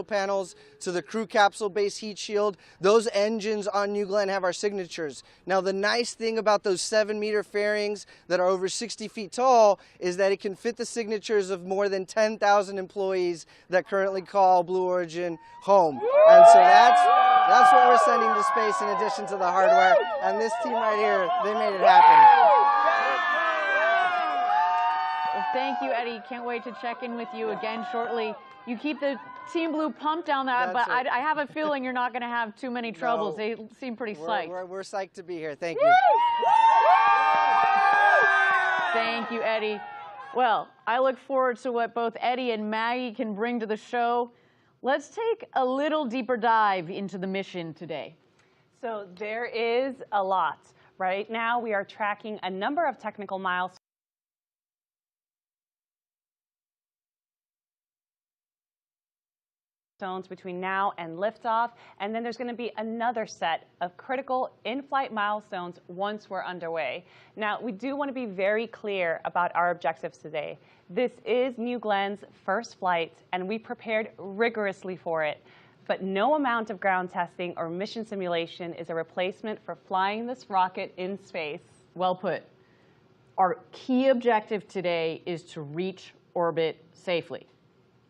panels to the crew capsule base heat shield. Those engines on New Glenn have our signatures. Now the nice thing about those 7-meter fairings that are over 60 feet tall is that it can fit the signatures of more than 10,000 employees that currently call Blue Origin home. And so that's what we're sending to space in addition to the hardware. And this team right here, they made it happen. Well, thank you, Eddie. Can't wait to check in with you again shortly. You keep the Team Blue pumped down that, but I have a feeling you're not going to have too many troubles. They seem pretty psyched. We're psyched to be here. Thank you. Thank you, Eddie. Well, I look forward to what both Eddie and Maggie can bring to the show. Let's take a little deeper dive into the mission today. So there is a lot. Right now, we are tracking a number of technical milestones between now and liftoff, and then there's going to be another set of critical in-flight milestones once we're underway. Now, we do want to be very clear about our objectives today. This is New Glenn's first flight, and we prepared rigorously for it. But no amount of ground testing or mission simulation is a replacement for flying this rocket in space. Well put. Our key objective today is to reach orbit safely.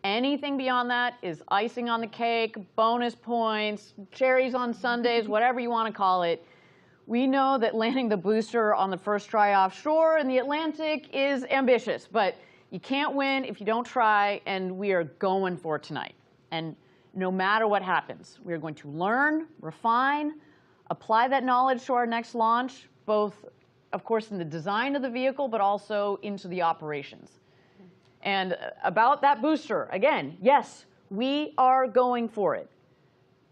Anything beyond that is icing on the cake, bonus points, cherries on sundaes, whatever you want to call it. We know that landing the booster on the first try offshore in the Atlantic is ambitious, but you can't win if you don't try, and we are going for it tonight. And no matter what happens, we are going to learn, refine, apply that knowledge to our next launch, both, of course, in the design of the vehicle, but also into the operations. And about that booster, again, yes, we are going for it.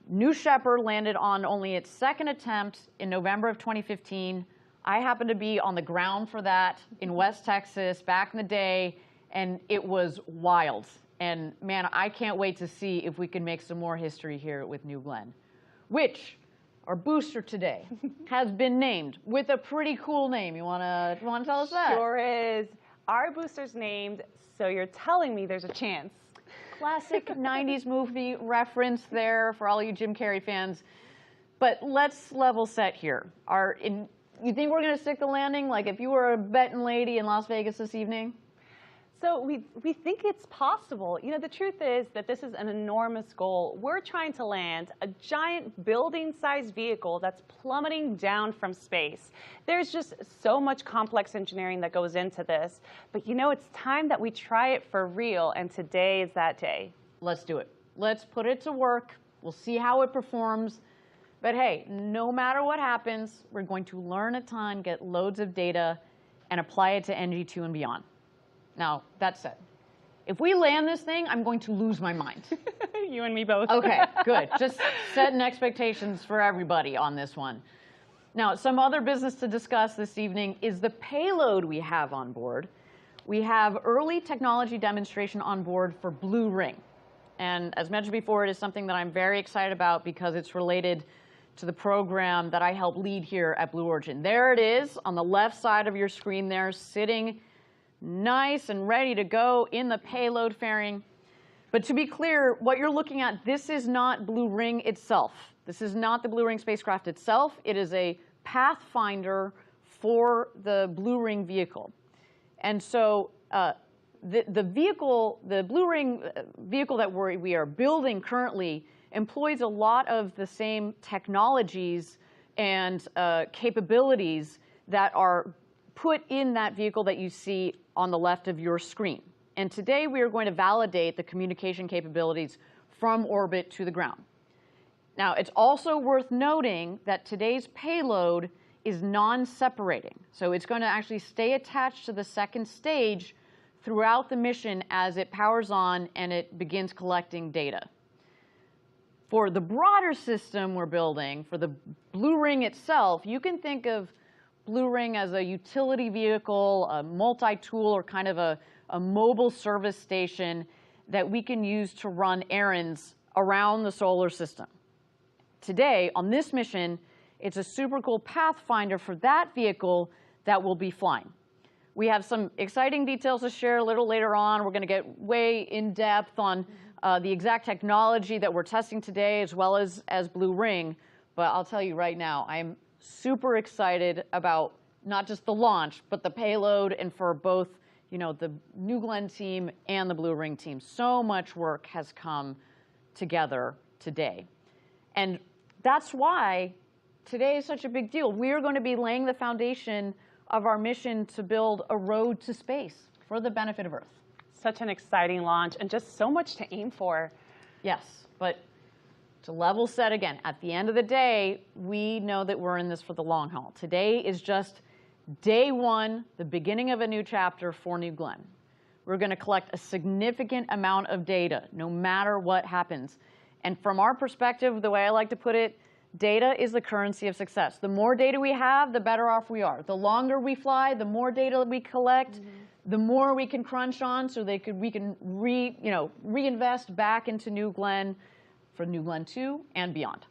New Shepard landed on only its second attempt in November of 2015. I happened to be on the ground for that in West Texas back in the day, and it was wild. And man, I can't wait to see if we can make some more history here with New Glenn, which our booster today has been named with a pretty cool name. You wanna tell us that? Sure is. Our booster's named So You're Telling Me There's a Chance. Classic 90s movie reference there for all you Jim Carrey fans. But let's level set here. You think we're going to stick the landing? Like if you were a betting lady in Las Vegas this evening? So we think it's possible. You know, the truth is that this is an enormous goal. We're trying to land a giant building-sized vehicle that's plummeting down from space. There's just so much complex engineering that goes into this. But you know, it's time that we try it for real, and today is that day. Let's do it. Let's put it to work. We'll see how it performs. But hey, no matter what happens, we're going to learn a ton, get loads of data, and apply it to NG-2 and beyond. Now, that said, if we land this thing, I'm going to lose my mind. You and me both. Okay, good. Just setting expectations for everybody on this one. Now, some other business to discuss this evening is the payload we have on board. We have early technology demonstration on board for Blue Ring. And as mentioned before, it is something that I'm very excited about because it's related to the program that I help lead here at Blue Origin. There it is on the left side of your screen there, sitting nice and ready to go in the payload fairing. But to be clear, what you're looking at, this is not Blue Ring itself. This is not the Blue Ring spacecraft itself. It is a pathfinder for the Blue Ring vehicle. And so the Blue Ring vehicle that we are building currently employs a lot of the same technologies and capabilities that are put in that vehicle that you see on the left of your screen. And today we are going to validate the communication capabilities from orbit to the ground. Now, it's also worth noting that today's payload is non-separating. So it's going to actually stay attached to the second stage throughout the mission as it powers on and it begins collecting data. For the broader system we're building, for the Blue Ring itself, you can think of Blue Ring as a utility vehicle, a multi-tool, or kind of a mobile service station that we can use to run errands around the solar system. Today, on this mission, it's a super cool pathfinder for that vehicle that will be flying. We have some exciting details to share a little later on. We're going to get way in depth on the exact technology that we're testing today, as well as Blue Ring. But I'll tell you right now, I'm super excited about not just the launch, but the payload, and for both, you know, the New Glenn team and the Blue Ring team. So much work has come together today. And that's why today is such a big deal. We're going to be laying the foundation of our mission to build a road to space for the benefit of Earth. Such an exciting launch and just so much to aim for. Yes, but to level set again, at the end of the day, we know that we're in this for the long haul. Today is just day one, the beginning of a new chapter for New Glenn. We're going to collect a significant amount of data, no matter what happens. And from our perspective, the way I like to put it, data is the currency of success. The more data we have, the better off we are. The longer we fly, the more data we collect, the more we can crunch on, so we can reinvest back into New Glenn for New Glenn 2 and beyond.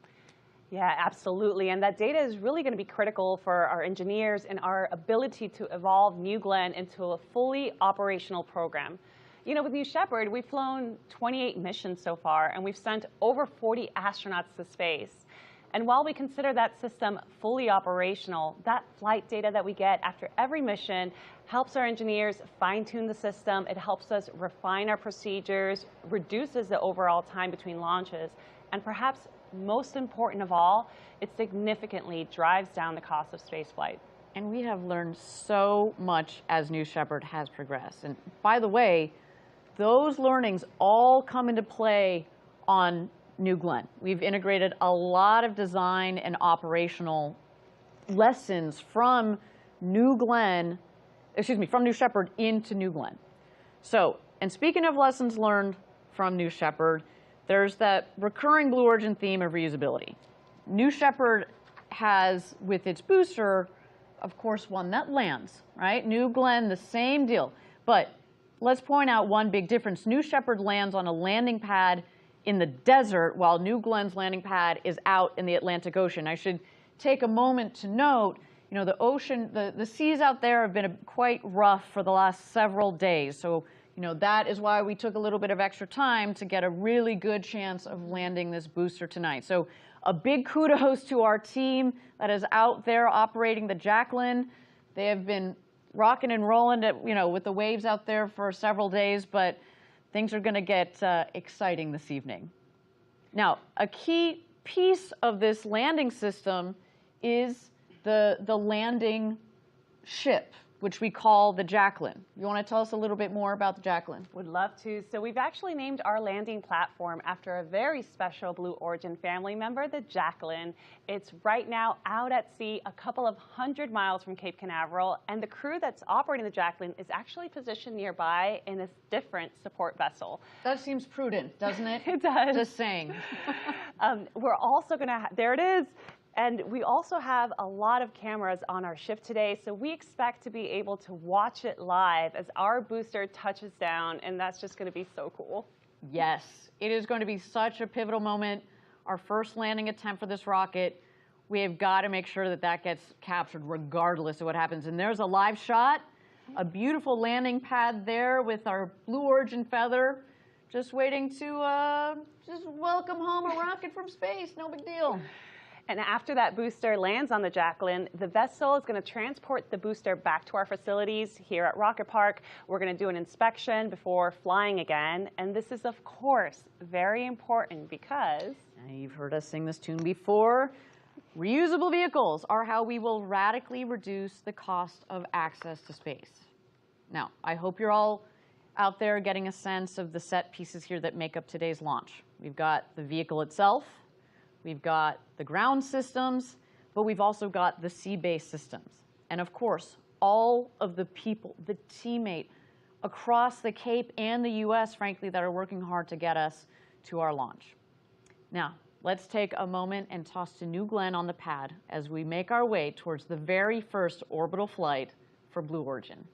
Yeah, absolutely. And that data is really going to be critical for our engineers and our ability to evolve New Glenn into a fully operational program. You know, with New Shepard, we've flown 28 missions so far, and we've sent over 40 astronauts to space. And while we consider that system fully operational, that flight data that we get after every mission helps our engineers fine-tune the system. It helps us refine our procedures, reduces the overall time between launches, and perhaps most important of all, it significantly drives down the cost of spaceflight. And we have learned so much as New Shepard has progressed. And by the way, those learnings all come into play on New Glenn. We've integrated a lot of design and operational lessons from New Shepard into New Glenn. So, and speaking of lessons learned from New Shepard, there's that recurring Blue Origin theme of reusability. New Shepard has, with its booster, of course, one that lands, right? New Glenn, the same deal. But let's point out one big difference. New Shepard lands on a landing pad in the desert, while New Glenn's landing pad is out in the Atlantic Ocean. I should take a moment to note, you know, the ocean, the seas out there have been quite rough for the last several days. So, you know, that is why we took a little bit of extra time to get a really good chance of landing this booster tonight. So a big kudos to our team that is out there operating the Jacqueline. They have been rocking and rolling with the waves out there for several days, but things are going to get exciting this evening. Now, a key piece of this landing system is the landing ship, which we call the Jacqueline. You want to tell us a little bit more about the Jacqueline? Would love to. So we've actually named our landing platform after a very special Blue Origin family member, the Jacqueline. It's right now out at sea, a couple of 100 miles from Cape Canaveral, and the crew that's operating the Jacqueline is actually positioned nearby in a different support vessel. That seems prudent, doesn't it? It does. Just saying. We're also going to, there it is. And we also have a lot of cameras on our ship today, so we expect to be able to watch it live as our booster touches down, and that's just going to be so cool. Yes, it is going to be such a pivotal moment. Our first landing attempt for this rocket, we have got to make sure that that gets captured regardless of what happens. And there's a live shot, a beautiful landing pad there with our Blue Origin feather, just waiting to just welcome home a rocket from space. No big deal. And after that booster lands on the Jacqueline, the vessel is going to transport the booster back to our facilities here at Rocket Park. We're going to do an inspection before flying again. And this is, of course, very important because... Now, you've heard us sing this tune before. Reusable vehicles are how we will radically reduce the cost of access to space. Now, I hope you're all out there getting a sense of the set pieces here that make up today's launch. We've got the vehicle itself. We've got the ground systems, but we've also got the sea-based systems. And of course, all of the people, the teammate across the Cape and the US, frankly, that are working hard to get us to our launch. Now, let's take a moment and toss to New Glenn on the pad as we make our way towards the very first orbital flight for Blue Origin.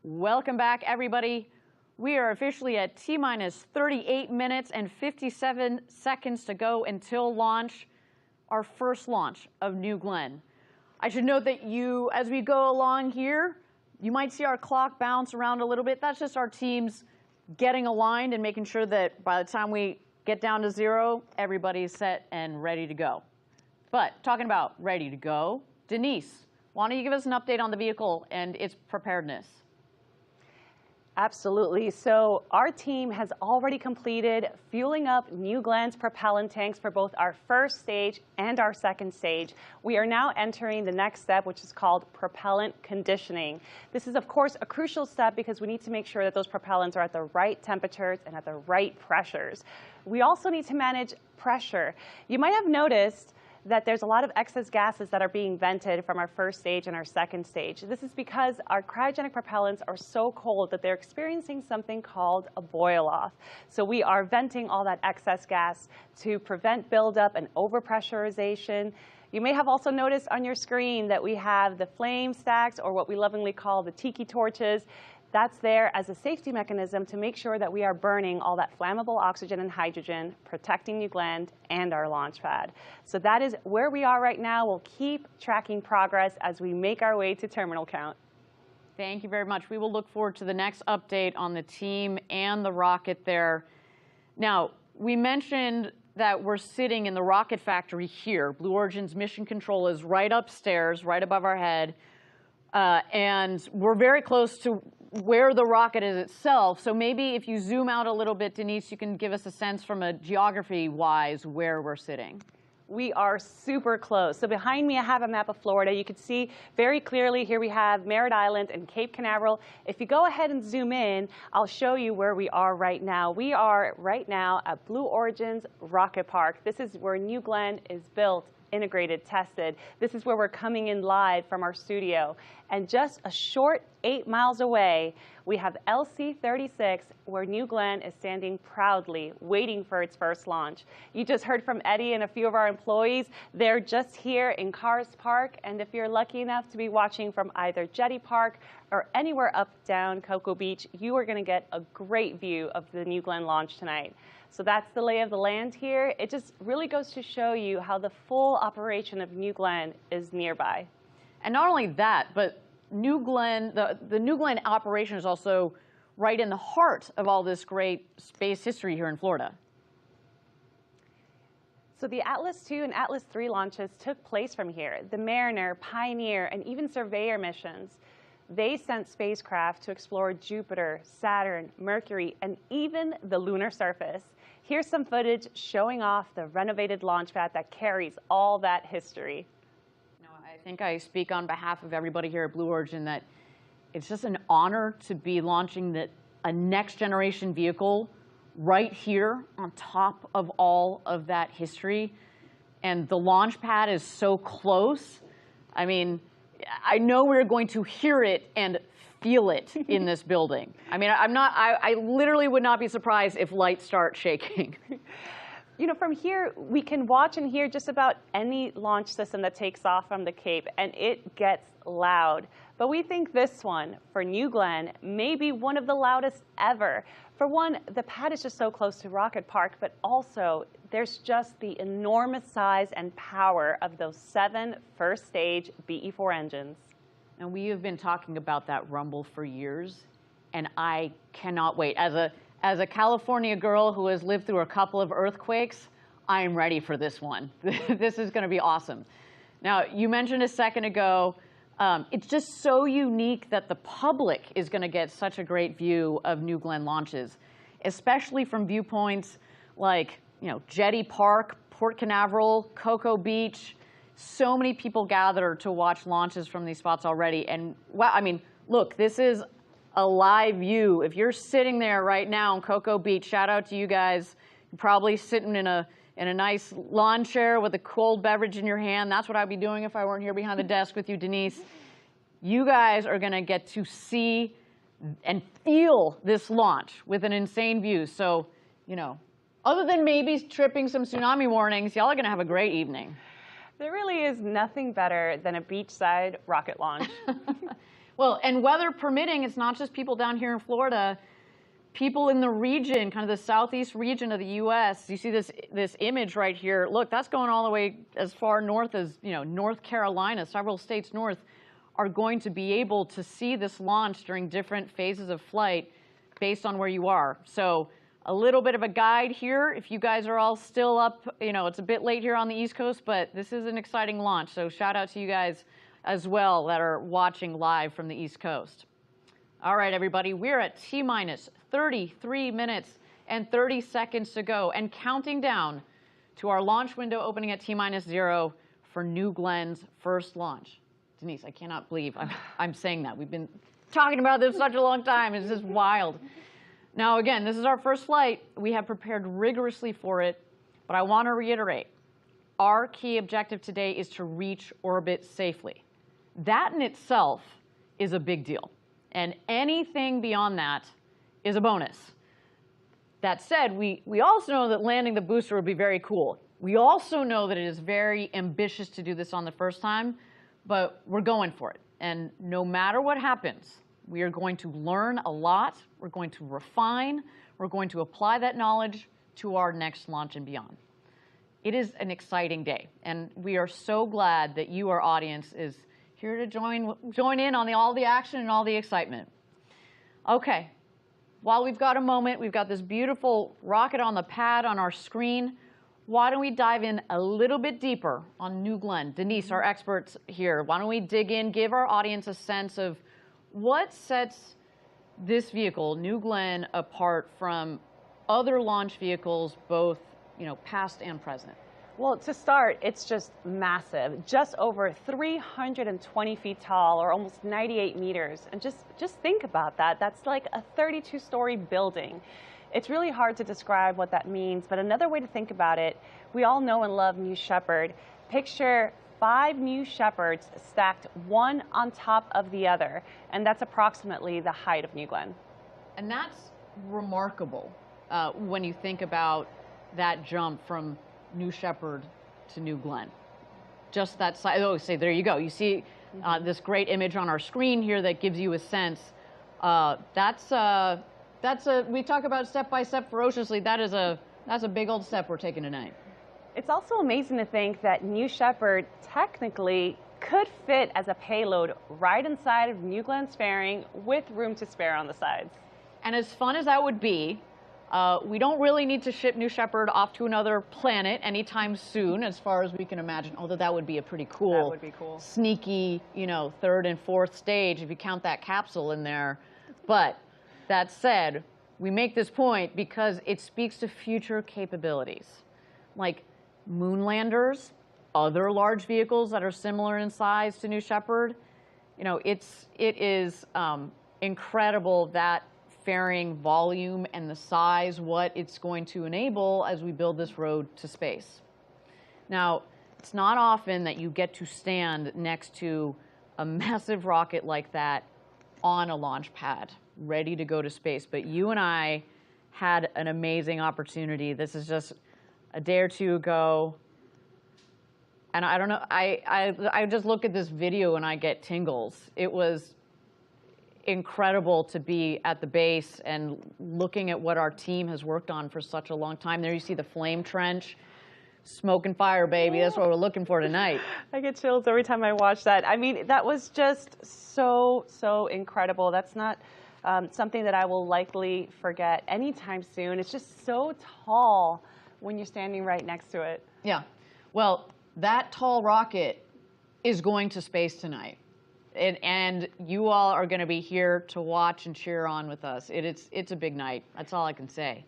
Welcome back, everybody. We are officially at T-minus 38 minutes and 57 seconds to go until launch, our first launch of New Glenn. I should note that as we go along here, you might see our clock bounce around a little bit. That's just our teams getting aligned and making sure that by the time we get down to 0, everybody's set and ready to go. But talking about ready to go, Denise, why don't you give us an update on the vehicle and its preparedness? Absolutely. So our team has already completed fueling up New Glenn's propellant tanks for both our first stage and our second stage. We are now entering the next step, which is called propellant conditioning. This is, of course, a crucial step because we need to make sure that those propellants are at the right temperatures and at the right pressures. We also need to manage pressure. You might have noticed that there's a lot of excess gases that are being vented from our first stage and our second stage. This is because our cryogenic propellants are so cold that they're experiencing something called a boil-off. So we are venting all that excess gas to prevent buildup and overpressurization. You may have also noticed on your screen that we have the flame stacks, or what we lovingly call the tiki torches. That's there as a safety mechanism to make sure that we are burning all that flammable oxygen and hydrogen, protecting New Glenn and our launch pad. So that is where we are right now. We'll keep tracking progress as we make our way to terminal count. Thank you very much. We will look forward to the next update on the team and the rocket there. Now, we mentioned that we're sitting in the rocket factory here. Blue Origin's mission control is right upstairs, right above our head. And we're very close to where the rocket is itself. So maybe if you zoom out a little bit, Denise, you can give us a sense from a geography-wise where we're sitting. We are super close. So behind me, I have a map of Florida. You can see very clearly here we have Merritt Island and Cape Canaveral. If you go ahead and zoom in, I'll show you where we are right now. We are right now at Blue Origin's Rocket Park. This is where New Glenn is built, integrated, tested. This is where we're coming in live from our studio. And just a short 8 miles away, we have LC-36, where New Glenn is standing proudly, waiting for its first launch. You just heard from Eddie and a few of our employees. They're just here in Cars Park, and if you're lucky enough to be watching from either Jetty Park or anywhere up, down Cocoa Beach, you are going to get a great view of the New Glenn launch tonight. So that's the lay of the land here. It just really goes to show you how the full operation of New Glenn is nearby. And not only that, but New Glenn, the New Glenn operation is also right in the heart of all this great space history here in Florida. So the Atlas II and Atlas III launches took place from here. The Mariner, Pioneer, and even Surveyor missions. They sent spacecraft to explore Jupiter, Saturn, Mercury, and even the lunar surface. Here's some footage showing off the renovated launch pad that carries all that history. No, I think I speak on behalf of everybody here at Blue Origin that it's just an honor to be launching a next generation vehicle right here on top of all of that history. And the launch pad is so close. I mean, I know we're going to hear it and feel it in this building. I mean, I literally would not be surprised if lights start shaking. You know, from here, we can watch and hear just about any launch system that takes off from the Cape, and it gets loud. But we think this one, for New Glenn, may be one of the loudest ever. For one, the pad is just so close to Rocket Park, but also there's just the enormous size and power of those 7 first-stage BE-4 engines. And we have been talking about that rumble for years, and I cannot wait. As a California girl who has lived through a couple of earthquakes, I am ready for this one. This is going to be awesome. Now, you mentioned a second ago, it's just so unique that the public is going to get such a great view of New Glenn launches, especially from viewpoints like, you know, Jetty Park, Port Canaveral, Cocoa Beach. So many people gather to watch launches from these spots already. And wow, I mean, look, this is a live view. If you're sitting there right now in Cocoa Beach, shout out to you guys. You're probably sitting in a nice lawn chair with a cold beverage in your hand. That's what I'd be doing if I weren't here behind the desk with you, Denise. You guys are going to get to see and feel this launch with an insane view. So, you know, other than maybe tripping some tsunami warnings, y'all are going to have a great evening. There really is nothing better than a beachside rocket launch. Well, and weather permitting, it's not just people down here in Florida. People in the region, kind of the southeast region of the U.S. You see this image right here. Look, that's going all the way as far north as North Carolina. Several states north are going to be able to see this launch during different phases of flight based on where you are. So a little bit of a guide here. If you guys are all still up, it's a bit late here on the East Coast, but this is an exciting launch. So shout out to you guys as well that are watching live from the East Coast. All right, everybody, we're at T-minus 33 minutes and 30 seconds to go and counting down to our launch window opening at T-minus 0 for New Glenn's first launch. Denise, I cannot believe I'm saying that. We've been talking about this such a long time. It's just wild. Now, again, this is our first flight. We have prepared rigorously for it, but I want to reiterate, our key objective today is to reach orbit safely. That in itself is a big deal. And anything beyond that is a bonus. That said, we also know that landing the booster would be very cool. We also know that it is very ambitious to do this on the first time, but we're going for it. And no matter what happens, we are going to learn a lot. We're going to refine. We're going to apply that knowledge to our next launch and beyond. It is an exciting day, and we are so glad that you, our audience, is here to join in on all the action and all the excitement. Okay, while we've got a moment, we've got this beautiful rocket on the pad on our screen. Why don't we dive in a little bit deeper on New Glenn? Denise, our experts here, why don't we dig in, give our audience a sense of what sets this vehicle, New Glenn, apart from other launch vehicles, both past and present? Well, to start, it's just massive, just over 320 feet tall, or almost 98 meters. And just think about that. That's like a 32-story building. It's really hard to describe what that means, but another way to think about it, we all know and love New Shepard. Picture 5 New Shepards stacked one on top of the other, and that's approximately the height of New Glenn. And that's remarkable when you think about that jump from New Shepard to New Glenn. Just that size. Oh, say, there you go. You see this great image on our screen here that gives you a sense. We talk about step by step ferociously. That's a big old step we're taking tonight. It's also amazing to think that New Shepard technically could fit as a payload right inside of New Glenn's fairing with room to spare on the sides. And as fun as that would be, we don't really need to ship New Shepard off to another planet anytime soon, as far as we can imagine, although that would be a pretty cool, sneaky, third and fourth stage if you count that capsule in there. But that said, we make this point because it speaks to future capabilities, like moonlanders, other large vehicles that are similar in size to New Shepard. It is incredible that fairing volume and the size, what it's going to enable as we build this road to space. Now, it's not often that you get to stand next to a massive rocket like that on a launch pad, ready to go to space. But you and I had an amazing opportunity. This is just a day or two ago. And I don't know, I just look at this video and I get tingles. It was incredible to be at the base and looking at what our team has worked on for such a long time. There you see the flame trench. Smoke and fire, baby. That's what we're looking for tonight. I get chills every time I watch that. I mean, that was just so incredible. That's not something that I will likely forget anytime soon. It's just so tall when you're standing right next to it. Yeah. Well, that tall rocket is going to space tonight. And you all are going to be here to watch and cheer on with us. It's a big night. That's all I can say.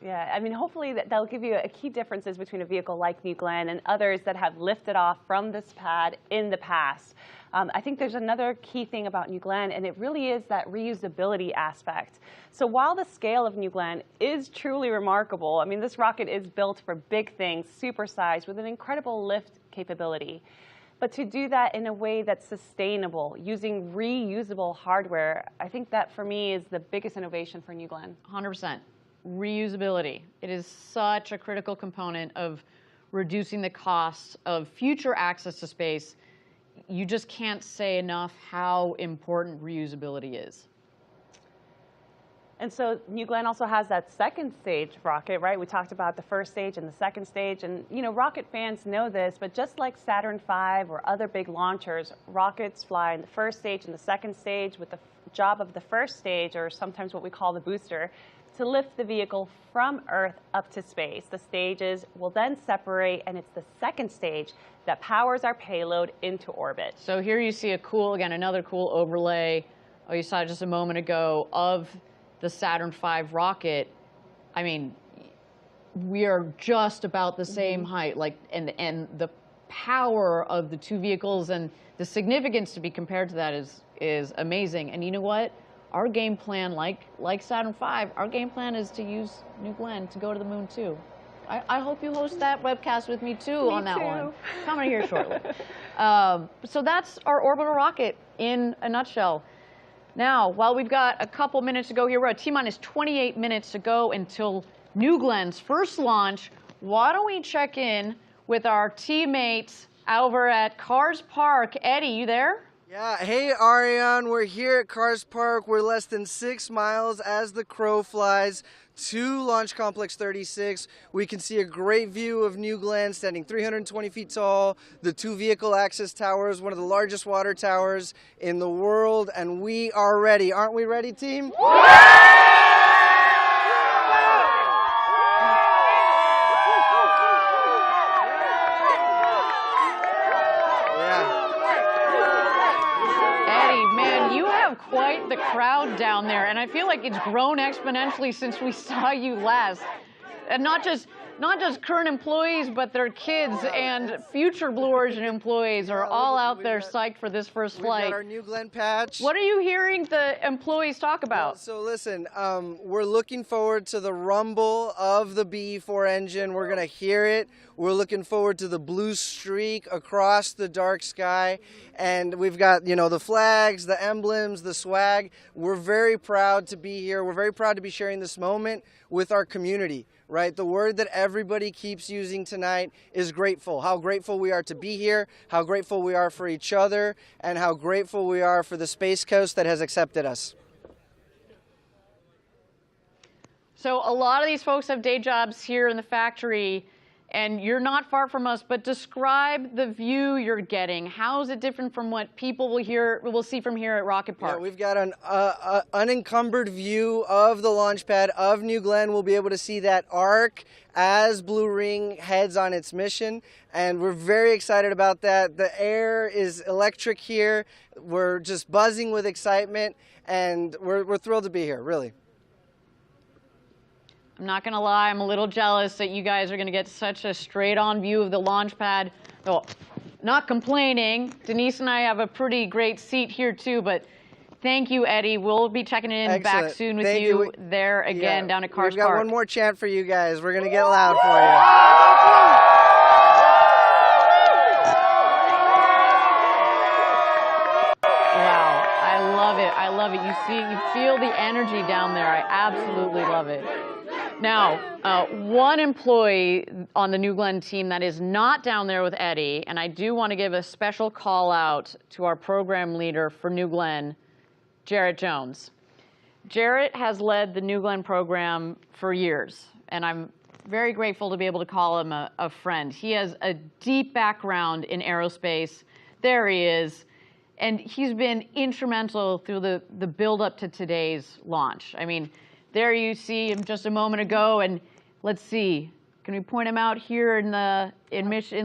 Yeah, I mean, hopefully that'll give you a key differences between a vehicle like New Glenn and others that have lifted off from this pad in the past. I think there's another key thing about New Glenn, and it really is that reusability aspect. So while the scale of New Glenn is truly remarkable, I mean, this rocket is built for big things, supersized, with an incredible lift capability. But to do that in a way that's sustainable, using reusable hardware, I think that for me is the biggest innovation for New Glenn. 100%. Reusability. It is such a critical component of reducing the costs of future access to space. you just can't say enough how important reusability is. And so New Glenn also has that second stage rocket, right? We talked about the first stage and the second stage. And, you know, rocket fans know this, but just like Saturn V or other big launchers, rockets fly in the first stage and the second stage with the job of the first stage, or sometimes what we call the booster, to lift the vehicle from Earth up to space. The stages will then separate, and it's the second stage that powers our payload into orbit. So here you see a cool, again, another cool overlay. Oh, you saw it just a moment ago of the Saturn V rocket. I mean, we are just about the same height, like, and the power of the two vehicles and the significance to be compared to that is amazing. And you know what? Our game plan, like Saturn V, our game plan is to use New Glenn to go to the moon too. I hope you host that webcast with me too on that one. Coming here shortly. So that's our orbital rocket in a nutshell. Now, while we've got a couple minutes to go here, we're at T-minus 28 minutes to go until New Glenn's first launch. Why don't we check in with our teammates over at Cars Park. Eddie, you there? Yeah, hey Ariane, we're here at Cars Park. We're less than 6 miles as the crow flies to Launch Complex 36. We can see a great view of New Glenn standing 320 feet tall. The two vehicle access towers, one of the largest water towers in the world, and we are ready. Aren't we ready, team? Quite the crowd down there, and I feel like it's grown exponentially since we saw you last. And not just current employees, but their kids and future Blue Origin employees are all out there psyched for this first flight. We got our New Glenn patch. What are you hearing the employees talk about? Well, so listen, we're looking forward to the rumble of the BE-4 engine. We're going to hear it. We're looking forward to the blue streak across the dark sky. And we've got, you know, the flags, the emblems, the swag. We're very proud to be here. We're very proud to be sharing this moment with our community, right? The word that everybody keeps using tonight is grateful. How grateful we are to be here, how grateful we are for each other, and how grateful we are for the Space Coast that has accepted us. So a lot of these folks have day jobs here in the factory, and you're not far from us, but describe the view you're getting. How is it different from what people will see from here at Rocket Park? Yeah, we've got an unencumbered view of the launch pad of New Glenn. We'll be able to see that arc as Blue Ring heads on its mission, and we're very excited about that. The air is electric here. We're just buzzing with excitement, and we're thrilled to be here, really. I'm not going to lie, I'm a little jealous that you guys are going to get such a straight-on view of the launch pad. Well, not complaining. Denise and I have a pretty great seat here, too, but thank you, Eddie. We'll be checking in back soon with you there again down at Cars Park. We've got one more chant for you guys. We're going to get loud for you. Wow, I love it. I love it. You feel the energy down there. I absolutely love it. Now, one employee on the New Glenn team that is not down there with Eddie, and I do want to give a special call out to our program leader for New Glenn, Jarrett Jones. Jarrett has led the New Glenn program for years, and I'm very grateful to be able to call him a friend. He has a deep background in aerospace. There he is. And he's been instrumental through the build-up to today's launch. I mean, there you see him just a moment ago, and let's see. Can we point him out here in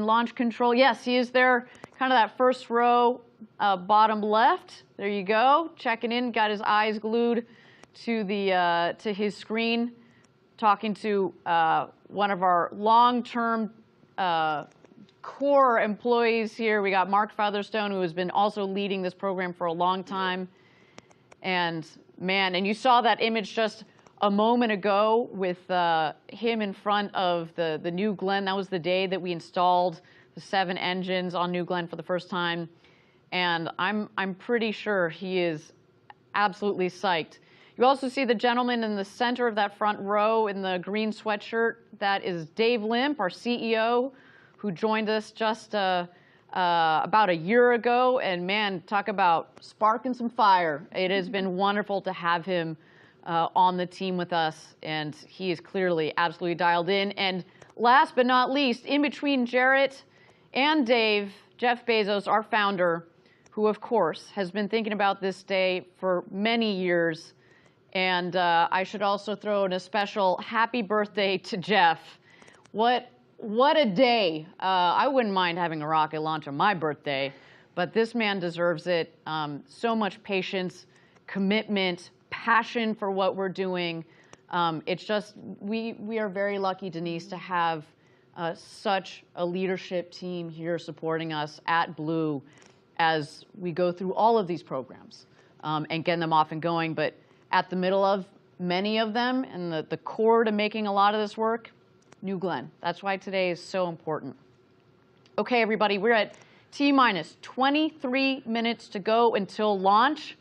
launch control? Yes, he is there, kind of that first row, bottom left. There you go, checking in, got his eyes glued to his screen, talking to one of our long-term core employees here. We got Mark Featherstone, who has been also leading this program for a long time. And man, and you saw that image just a moment ago with him in front of the New Glenn. That was the day that we installed the 7 engines on New Glenn for the first time. And I'm pretty sure he is absolutely psyched. You also see the gentleman in the center of that front row in the green sweatshirt. That is Dave Limp, our CEO, who joined us just a about a year ago, and man, talk about sparking some fire. It has been wonderful to have him on the team with us, and he is clearly absolutely dialed in. And last but not least, in between Jarrett and Dave, Jeff Bezos, our founder, who of course has been thinking about this day for many years. And I should also throw in a special happy birthday to Jeff. What a day. I wouldn't mind having a rocket launch on my birthday, but this man deserves it. So much patience, commitment, passion for what we're doing. It's just, we are very lucky, Denise, to have such a leadership team here supporting us at Blue as we go through all of these programs and getting them off and going. But at the middle of many of them and the core to making a lot of this work, New Glenn. That's why today is so important. Okay, everybody, we're at T-minus 23 minutes to go until launch.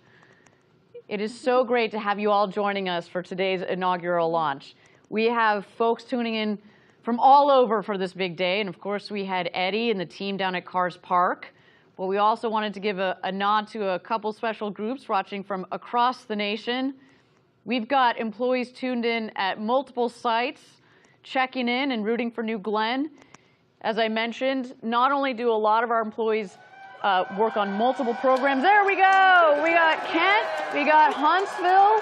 It is so great to have you all joining us for today's inaugural launch. We have folks tuning in from all over for this big day, and of course we had Eddie and the team down at Cars Park. But we also wanted to give a nod to a couple special groups watching from across the nation. We've got employees tuned in at multiple sites, checking in and rooting for New Glenn. As I mentioned, not only do a lot of our employees work on multiple programs. There we go. We got Kent. We got Huntsville.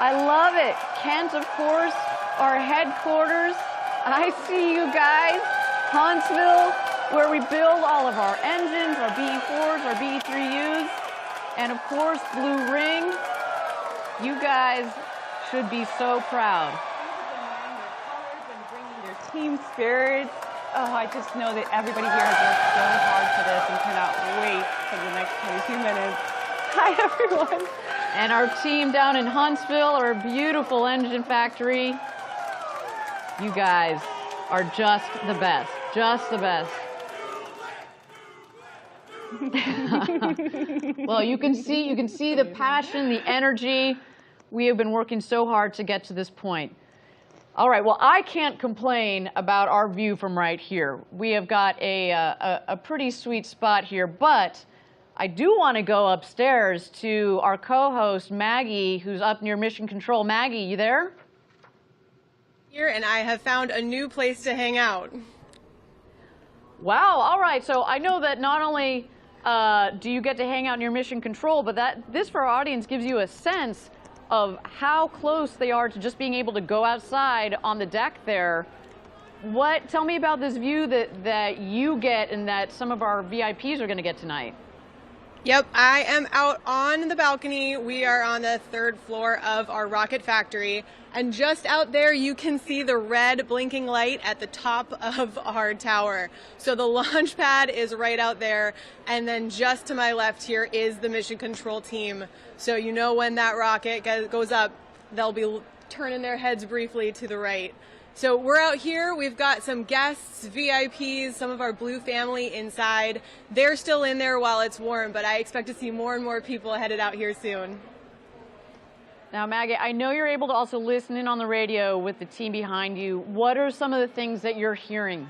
I love it. Kent, of course, our headquarters. I see you guys. Huntsville, where we build all of our engines, our BE4s, our BE3Us, and of course, Blue Ring. You guys should be so proud. Team spirit. Oh, I just know that everybody here has worked so hard for this and cannot wait for the next 22 minutes. Hi, everyone. And our team down in Huntsville, our beautiful engine factory. You guys are just the best, just the best. Well, you can see the passion, the energy. We have been working so hard to get to this point. All right, well, I can't complain about our view from right here. We have got a pretty sweet spot here, but I do want to go upstairs to our co-host, Maggie, who's up near Mission Control. Maggie, you there? Here, and I have found a new place to hang out. Wow, all right, so I know that not only do you get to hang out near Mission Control, but this for our audience gives you a sense of how close they are to just being able to go outside on the deck there. Tell me about this view that you get and that some of our VIPs are going to get tonight. Yep, I am out on the balcony. We are on the 3rd floor of our rocket factory. And just out there, you can see the red blinking light at the top of our tower. So the launch pad is right out there. And then just to my left here is the mission control team. So you know when that rocket goes up, they'll be turning their heads briefly to the right. So we're out here, we've got some guests, VIPs, some of our Blue family inside. They're still in there while it's warm, but I expect to see more and more people headed out here soon. Now, Maggie, I know you're able to also listen in on the radio with the team behind you. What are some of the things that you're hearing?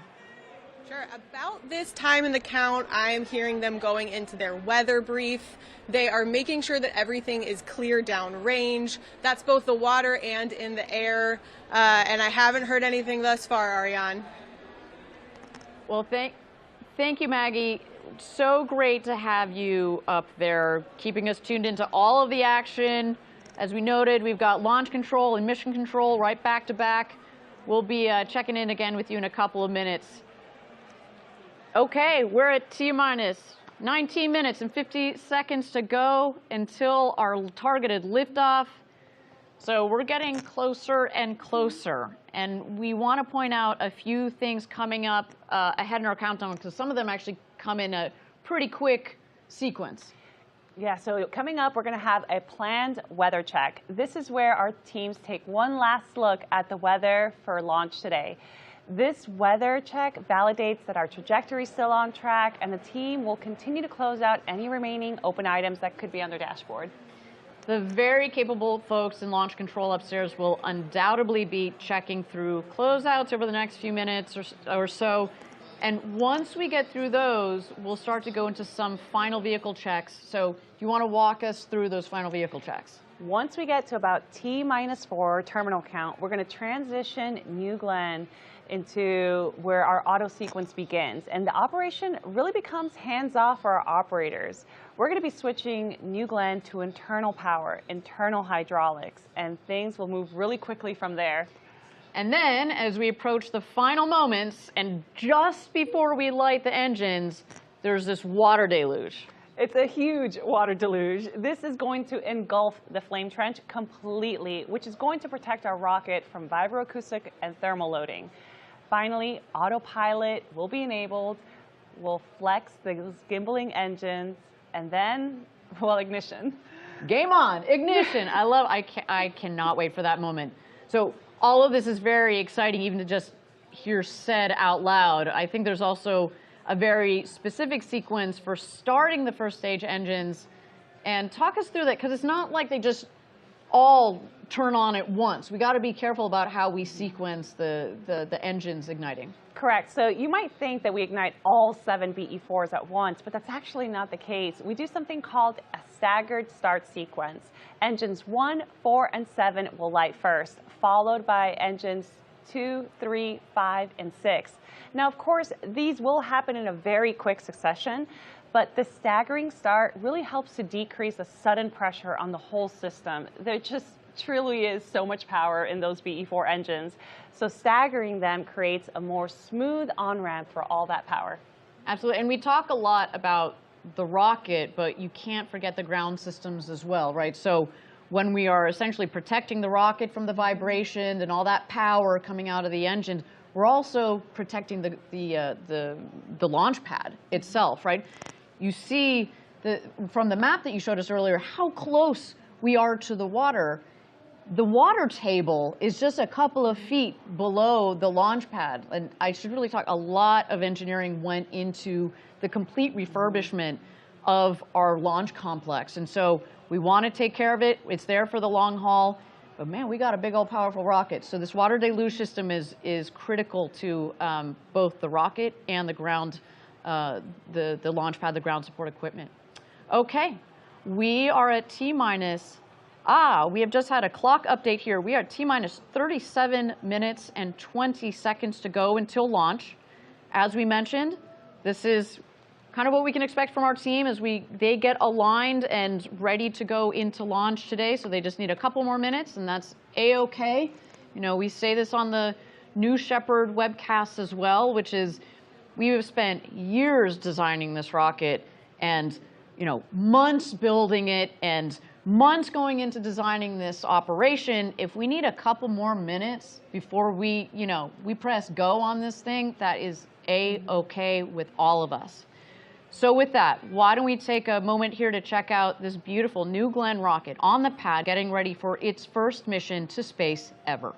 Sure. About this time in the count, I am hearing them going into their weather brief. They are making sure that everything is clear downrange. That's both the water and in the air. And I haven't heard anything thus far, Ariane. Well, thank you, Maggie. So great to have you up there, keeping us tuned into all of the action. As we noted, we've got launch control and mission control right back to back. We'll be checking in again with you in a couple of minutes. Okay, we're at T-minus 19 minutes and 50 seconds to go until our targeted liftoff. So we're getting closer and closer. And we want to point out a few things coming up ahead in our countdown, because some of them actually come in a pretty quick sequence. Yeah, so coming up, we're going to have a planned weather check. This is where our teams take one last look at the weather for launch today. This weather check validates that our trajectory is still on track, and the team will continue to close out any remaining open items that could be on their dashboard. The very capable folks in launch control upstairs will undoubtedly be checking through closeouts over the next few minutes or so. And once we get through those, we'll start to go into some final vehicle checks. So do you want to walk us through those final vehicle checks? Once we get to about T-4 terminal count, we're going to transition New Glenn into where our auto sequence begins. And the operation really becomes hands-off for our operators. We're going to be switching New Glenn to internal power, internal hydraulics, and things will move really quickly from there. And then, as we approach the final moments, and just before we light the engines, there's this water deluge. It's a huge water deluge. This is going to engulf the flame trench completely, which is going to protect our rocket from vibroacoustic and thermal loading. Finally, autopilot will be enabled. We'll flex the gimbaling engines, and then, well, ignition. Game on, ignition. I cannot wait for that moment. So all of this is very exciting, even to just hear said out loud. I think there's also a very specific sequence for starting the first stage engines. And talk us through that, because it's not like they just all turn on at once. We got to be careful about how we sequence the engines igniting. Correct. So you might think that we ignite all 7 BE4s at once, but that's actually not the case. We do something called a staggered start sequence. Engines 1, 4, and 7 will light first, followed by engines 2, 3, 5, and 6. Now, of course, these will happen in a very quick succession, but the staggering start really helps to decrease the sudden pressure on the whole system. There just truly is so much power in those BE4 engines. So staggering them creates a more smooth on-ramp for all that power. Absolutely. And we talk a lot about the rocket, but you can't forget the ground systems as well, right? So when we are essentially protecting the rocket from the vibration and all that power coming out of the engine, we're also protecting the launch pad itself, right? You see from the map that you showed us earlier how close we are to the water. The water table is just a couple of feet below the launch pad. And I should really talk, a lot of engineering went into the complete refurbishment of our launch complex. And so we want to take care of it. It's there for the long haul. But man, we got a big old powerful rocket. So this water deluge system is critical to both the rocket and the ground, the launch pad, the ground support equipment. Okay, we are at T-minus. We have just had a clock update here. We are at T-minus 37 minutes and 20 seconds to go until launch. As we mentioned, this is kind of what we can expect from our team as they get aligned and ready to go into launch today. So they just need a couple more minutes, and that's A-OK. You know, we say this on the New Shepard webcast as well, which is we have spent years designing this rocket and, you know, months building it and months going into designing this operation. If we need a couple more minutes before we press go on this thing, that is A-OK with all of us. So with that, why don't we take a moment here to check out this beautiful New Glenn rocket on the pad, getting ready for its first mission to space ever.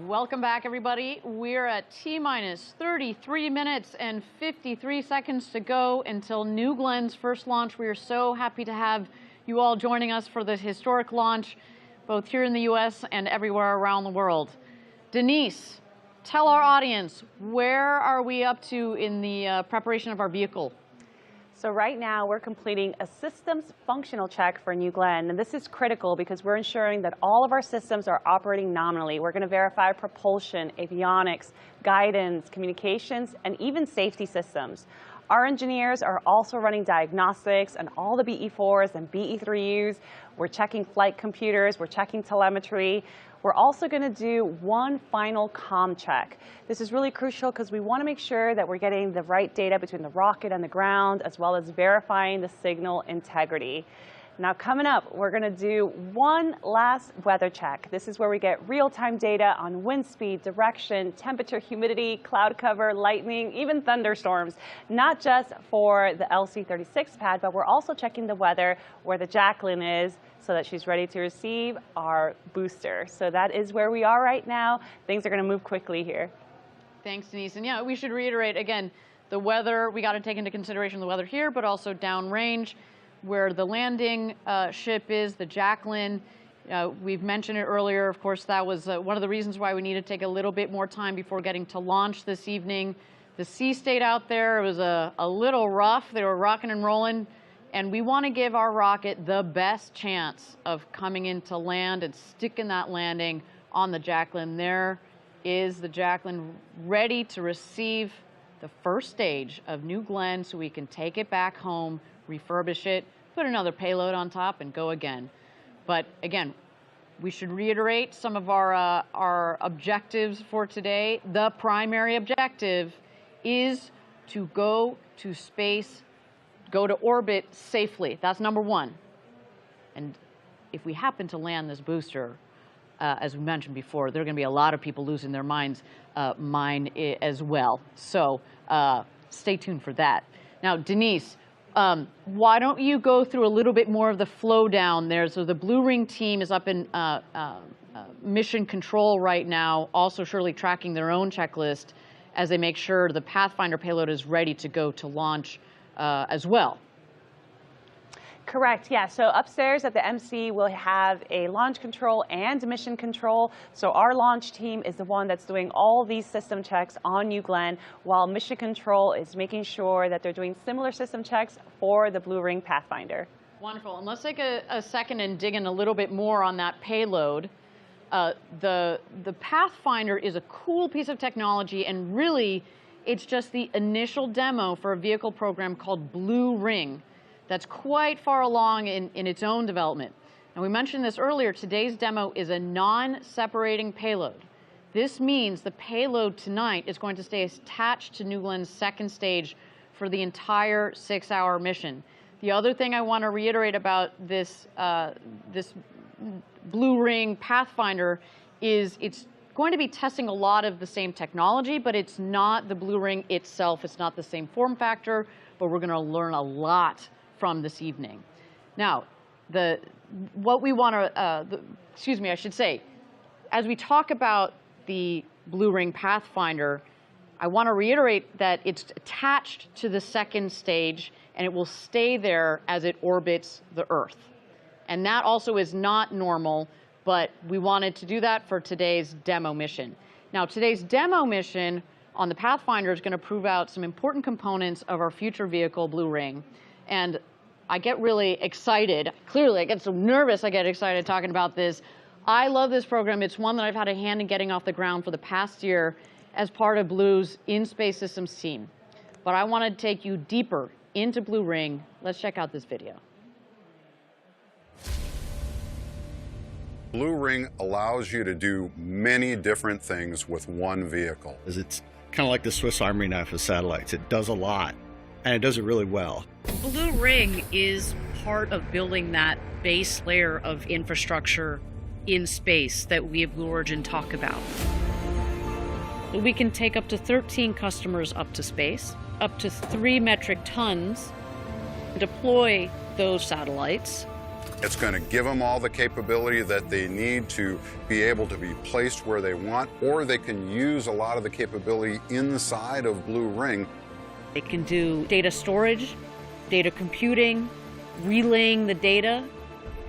Welcome back, everybody. We're at T-minus 33 minutes and 53 seconds to go until New Glenn's first launch. We are so happy to have you all joining us for this historic launch, both here in the U.S. and everywhere around the world. Denise, tell our audience, where are we up to in the preparation of our vehicle? So right now we're completing a systems functional check for New Glenn, and this is critical because we're ensuring that all of our systems are operating nominally. We're going to verify propulsion, avionics, guidance, communications, and even safety systems. Our engineers are also running diagnostics on all the BE-4s and BE-3Us. We're checking flight computers, we're checking telemetry. We're also going to do one final comm check. This is really crucial because we want to make sure that we're getting the right data between the rocket and the ground, as well as verifying the signal integrity. Now coming up, we're going to do one last weather check. This is where we get real-time data on wind speed, direction, temperature, humidity, cloud cover, lightning, even thunderstorms. Not just for the LC-36 pad, but we're also checking the weather where the Jacqueline is, so that she's ready to receive our booster. So that is where we are right now. Things are going to move quickly here. Thanks, Denise. And yeah, we should reiterate again, the weather, we got to take into consideration the weather here, but also downrange where the landing ship is, the Jacqueline. We've mentioned it earlier. Of course, that was one of the reasons why we needed to take a little bit more time before getting to launch this evening. The sea state out there, it was a little rough. They were rocking and rolling. And we want to give our rocket the best chance of coming into land and sticking that landing on the Jacqueline. There is the Jacqueline ready to receive the first stage of New Glenn so we can take it back home, refurbish it, put another payload on top, and go again. But again, we should reiterate some of our objectives for today. The primary objective is to go to space, go to orbit safely. That's number one. And if we happen to land this booster, as we mentioned before, there are going to be a lot of people losing their minds, mine as well. So stay tuned for that. Now, Denise, why don't you go through a little bit more of the flow down there? So the Blue Ring team is up in mission control right now, also surely tracking their own checklist as they make sure the Pathfinder payload is ready to go to launch as well. Correct, yeah. So upstairs at the MC, we'll have a launch control and mission control. So our launch team is the one that's doing all these system checks on New Glenn, while mission control is making sure that they're doing similar system checks for the Blue Ring Pathfinder. Wonderful. And let's take a second and dig in a little bit more on that payload. The Pathfinder is a cool piece of technology, and really, it's just the initial demo for a vehicle program called Blue Ring that's quite far along in its own development. And we mentioned this earlier, today's demo is a non-separating payload. This means the payload tonight is going to stay attached to New Glenn's second stage for the entire 6-hour mission. The other thing I want to reiterate about this, this Blue Ring Pathfinder is it's going to be testing a lot of the same technology, but it's not the Blue Ring itself. It's not the same form factor, but we're going to learn a lot from this evening. Now, what we want to, excuse me, I should say, as we talk about the Blue Ring Pathfinder, I want to reiterate that it's attached to the second stage, and it will stay there as it orbits the Earth. And that also is not normal, but we wanted to do that for today's demo mission. Now, today's demo mission on the Pathfinder is going to prove out some important components of our future vehicle, Blue Ring. And I get really excited. Clearly, I get so nervous I get excited talking about this. I love this program. It's one that I've had a hand in getting off the ground for the past year as part of Blue's in-space systems team. But I want to take you deeper into Blue Ring. Let's check out this video. Blue Ring allows you to do many different things with one vehicle. It's kind of like the Swiss Army knife of satellites. It does a lot, and it does it really well. Blue Ring is part of building that base layer of infrastructure in space that we at Blue Origin talk about. We can take up to 13 customers up to space, up to 3 metric tons, deploy those satellites It's going to give them all the capability that they need to be able to be placed where they want, or they can use a lot of the capability inside of Blue Ring. It can do data storage, data computing, relaying the data.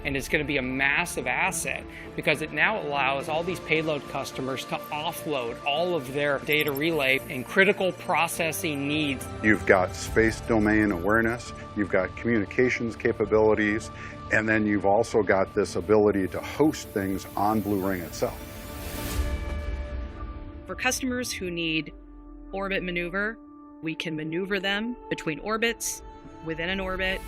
And it's going to be a massive asset because it now allows all these payload customers to offload all of their data relay and critical processing needs. You've got space domain awareness, you've got communications capabilities, and then you've also got this ability to host things on Blue Ring itself. For customers who need orbit maneuver, we can maneuver them between orbits, within an orbit.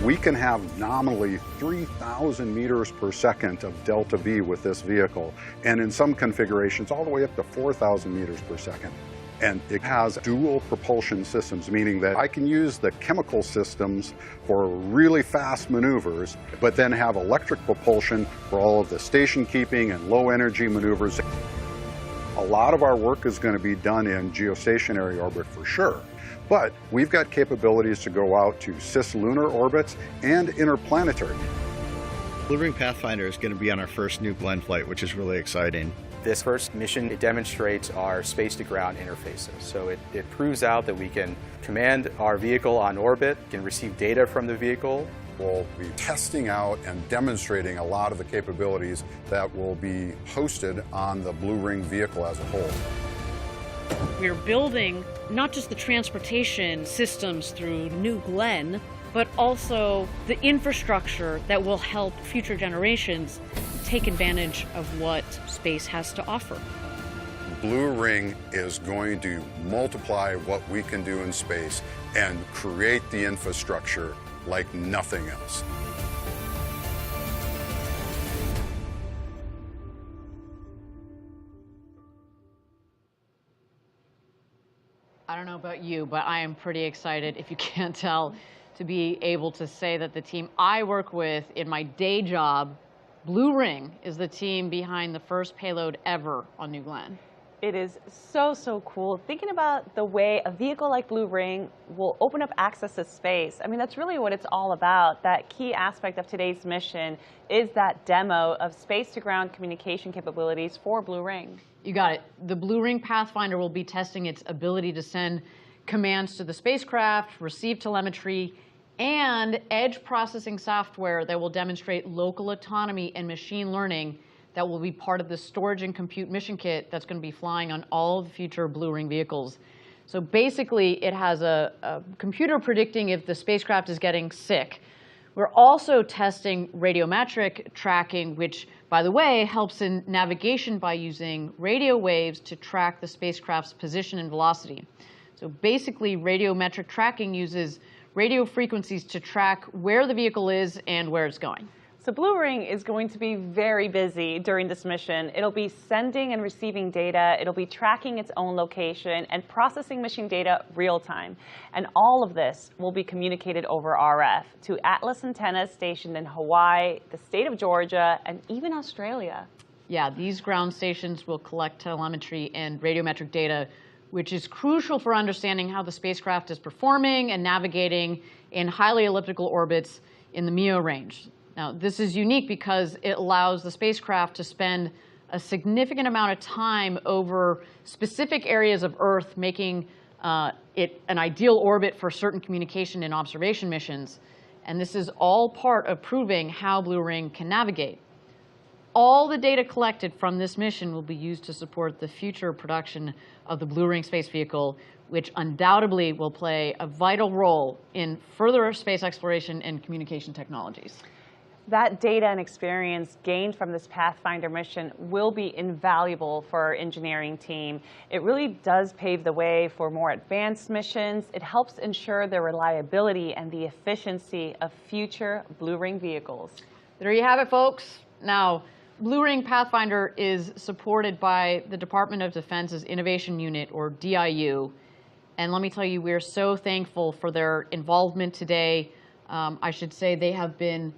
We can have nominally 3,000 meters per second of delta V with this vehicle, and in some configurations all the way up to 4,000 meters per second. And it has dual propulsion systems, meaning that I can use the chemical systems for really fast maneuvers, but then have electric propulsion for all of the station keeping and low energy maneuvers. A lot of our work is going to be done in geostationary orbit for sure. But we've got capabilities to go out to cislunar orbits and interplanetary. Blue Ring Pathfinder is going to be on our first New Glenn flight, which is really exciting. This first mission, it demonstrates our space-to-ground interfaces. So it proves out that we can command our vehicle on orbit, can receive data from the vehicle. We'll be testing out and demonstrating a lot of the capabilities that will be hosted on the Blue Ring vehicle as a whole. We're building not just the transportation systems through New Glenn, but also the infrastructure that will help future generations take advantage of what space has to offer. Blue Ring is going to multiply what we can do in space and create the infrastructure like nothing else. I don't know about you, but I am pretty excited, if you can't tell, to be able to say that the team I work with in my day job, Blue Ring, is the team behind the first payload ever on New Glenn. It is so, so cool. Thinking about the way a vehicle like Blue Ring will open up access to space. I mean, that's really what it's all about. That key aspect of today's mission is that demo of space-to-ground communication capabilities for Blue Ring. You got it. The Blue Ring Pathfinder will be testing its ability to send commands to the spacecraft, receive telemetry, and edge processing software that will demonstrate local autonomy and machine learning that will be part of the storage and compute mission kit that's going to be flying on all of the future Blue Ring vehicles. So basically, it has a computer predicting if the spacecraft is getting sick. We're also testing radiometric tracking, which, by the way, helps in navigation by using radio waves to track the spacecraft's position and velocity. So basically, radiometric tracking uses radio frequencies to track where the vehicle is and where it's going. So Blue Ring is going to be very busy during this mission. It'll be sending and receiving data, it'll be tracking its own location, and processing mission data real time. And all of this will be communicated over RF to Atlas antennas stationed in Hawaii, the state of Georgia, and even Australia. Yeah, these ground stations will collect telemetry and radiometric data, which is crucial for understanding how the spacecraft is performing and navigating in highly elliptical orbits in the MEO range. Now, this is unique because it allows the spacecraft to spend a significant amount of time over specific areas of Earth, making it an ideal orbit for certain communication and observation missions. And this is all part of proving how Blue Ring can navigate. All the data collected from this mission will be used to support the future production of the Blue Ring space vehicle, which undoubtedly will play a vital role in further space exploration and communication technologies. That data and experience gained from this Pathfinder mission will be invaluable for our engineering team. It really does pave the way for more advanced missions. It helps ensure the reliability and the efficiency of future Blue Ring vehicles. There you have it, folks. Now, Blue Ring Pathfinder is supported by the Department of Defense's Innovation Unit, or DIU. And let me tell you, we're so thankful for their involvement today. I should say they have been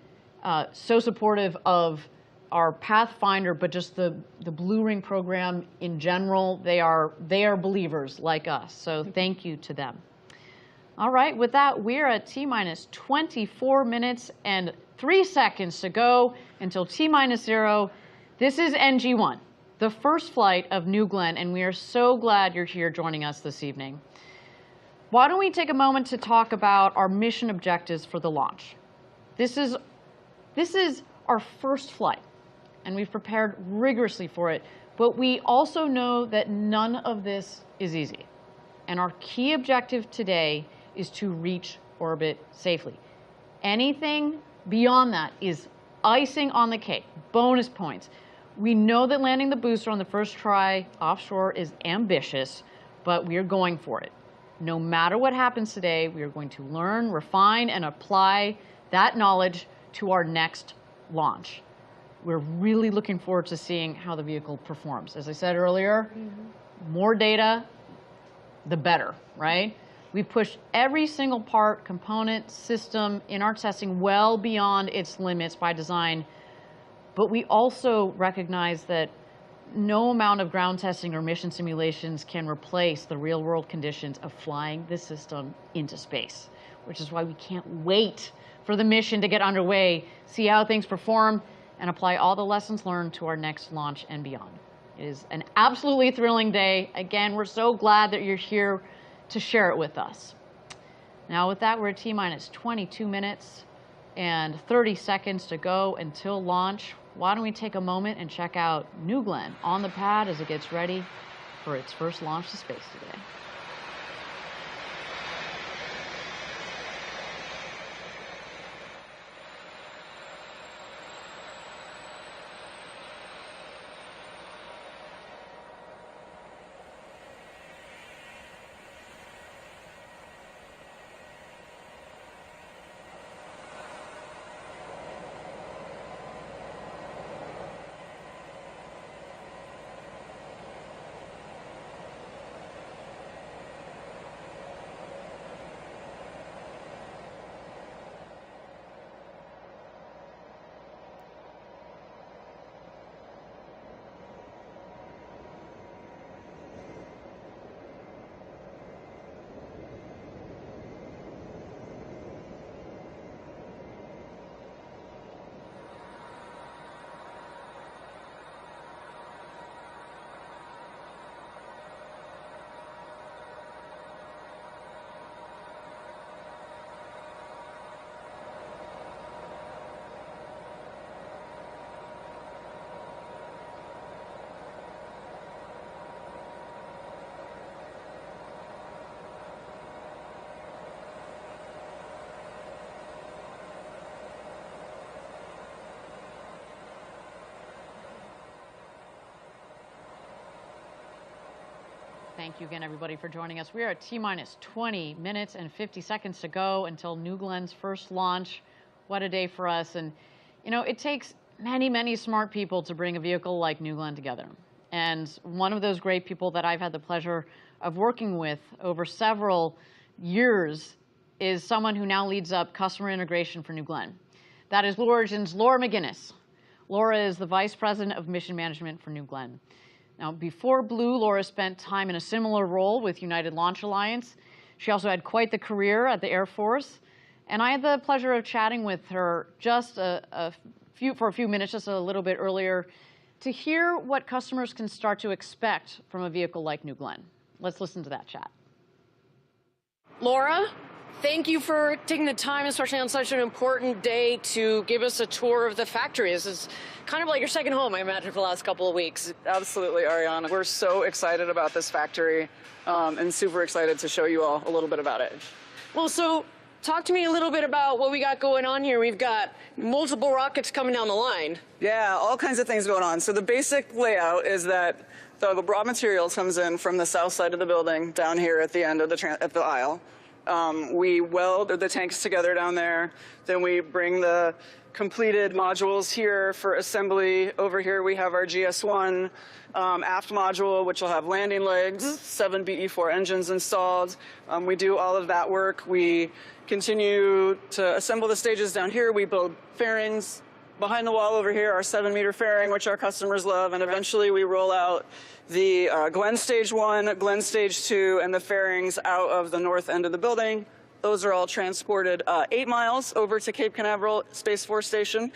so supportive of our Pathfinder, but just the Blue Ring program in general. They are believers like us, so thank you to them. All right, with that, we're at T-minus 24 minutes and 3 seconds to go until T-0. This is NG-1, the first flight of New Glenn, and we are so glad you're here joining us this evening. Why don't we take a moment to talk about our mission objectives for the launch? This is our first flight, and we've prepared rigorously for it, but we also know that none of this is easy. And our key objective today is to reach orbit safely. Anything beyond that is icing on the cake, bonus points. We know that landing the booster on the first try offshore is ambitious, but we are going for it. No matter what happens today, we are going to learn, refine, and apply that knowledge to our next launch. We're really looking forward to seeing how the vehicle performs. As I said earlier, more data, the better, right? We've pushed every single part, component, system in our testing well beyond its limits by design, but we also recognize that no amount of ground testing or mission simulations can replace the real-world conditions of flying this system into space, which is why we can't wait for the mission to get underway, see how things perform, and apply all the lessons learned to our next launch and beyond. It is an absolutely thrilling day. Again, we're so glad that you're here to share it with us. Now with that, we're at T-minus 22 minutes and 30 seconds to go until launch. Why don't we take a moment and check out New Glenn on the pad as it gets ready for its first launch to space today. Thank you again, everybody, for joining us. We are at T-minus 20 minutes and 50 seconds to go until New Glenn's first launch. What a day for us. And, you know, it takes many, many smart people to bring a vehicle like New Glenn together. And one of those great people that I've had the pleasure of working with over several years is someone who now leads up customer integration for New Glenn. That is Blue Origin's Laura McGinnis. Laura is the Vice President of Mission Management for New Glenn. Now, before Blue, Laura spent time in a similar role with United Launch Alliance. She also had quite the career at the Air Force. And I had the pleasure of chatting with her just for a few minutes, just a little bit earlier, to hear what customers can start to expect from a vehicle like New Glenn. Let's listen to that chat. Laura, thank you for taking the time, especially on such an important day, to give us a tour of the factory. This is kind of like your second home, I imagine, for the last couple of weeks. Absolutely, Ariana. We're so excited about this factory and super excited to show you all a little bit about it. Well, so talk to me a little bit about what we got going on here. We've got multiple rockets coming down the line. Yeah, all kinds of things going on. So the basic layout is that the raw materials comes in from the south side of the building down here at the end of the aisle. We weld the tanks together down there. Then we bring the completed modules here for assembly. Over here we have our GS1 aft module, which will have landing legs, 7 BE4 engines installed. We do all of that work. We continue to assemble the stages down here. We build fairings. Behind the wall over here, our 7-meter fairing, which our customers love, and eventually we roll out the Glenn Stage 1, Glenn Stage 2, and the fairings out of the north end of the building. Those are all transported 8 miles over to Cape Canaveral Space Force Station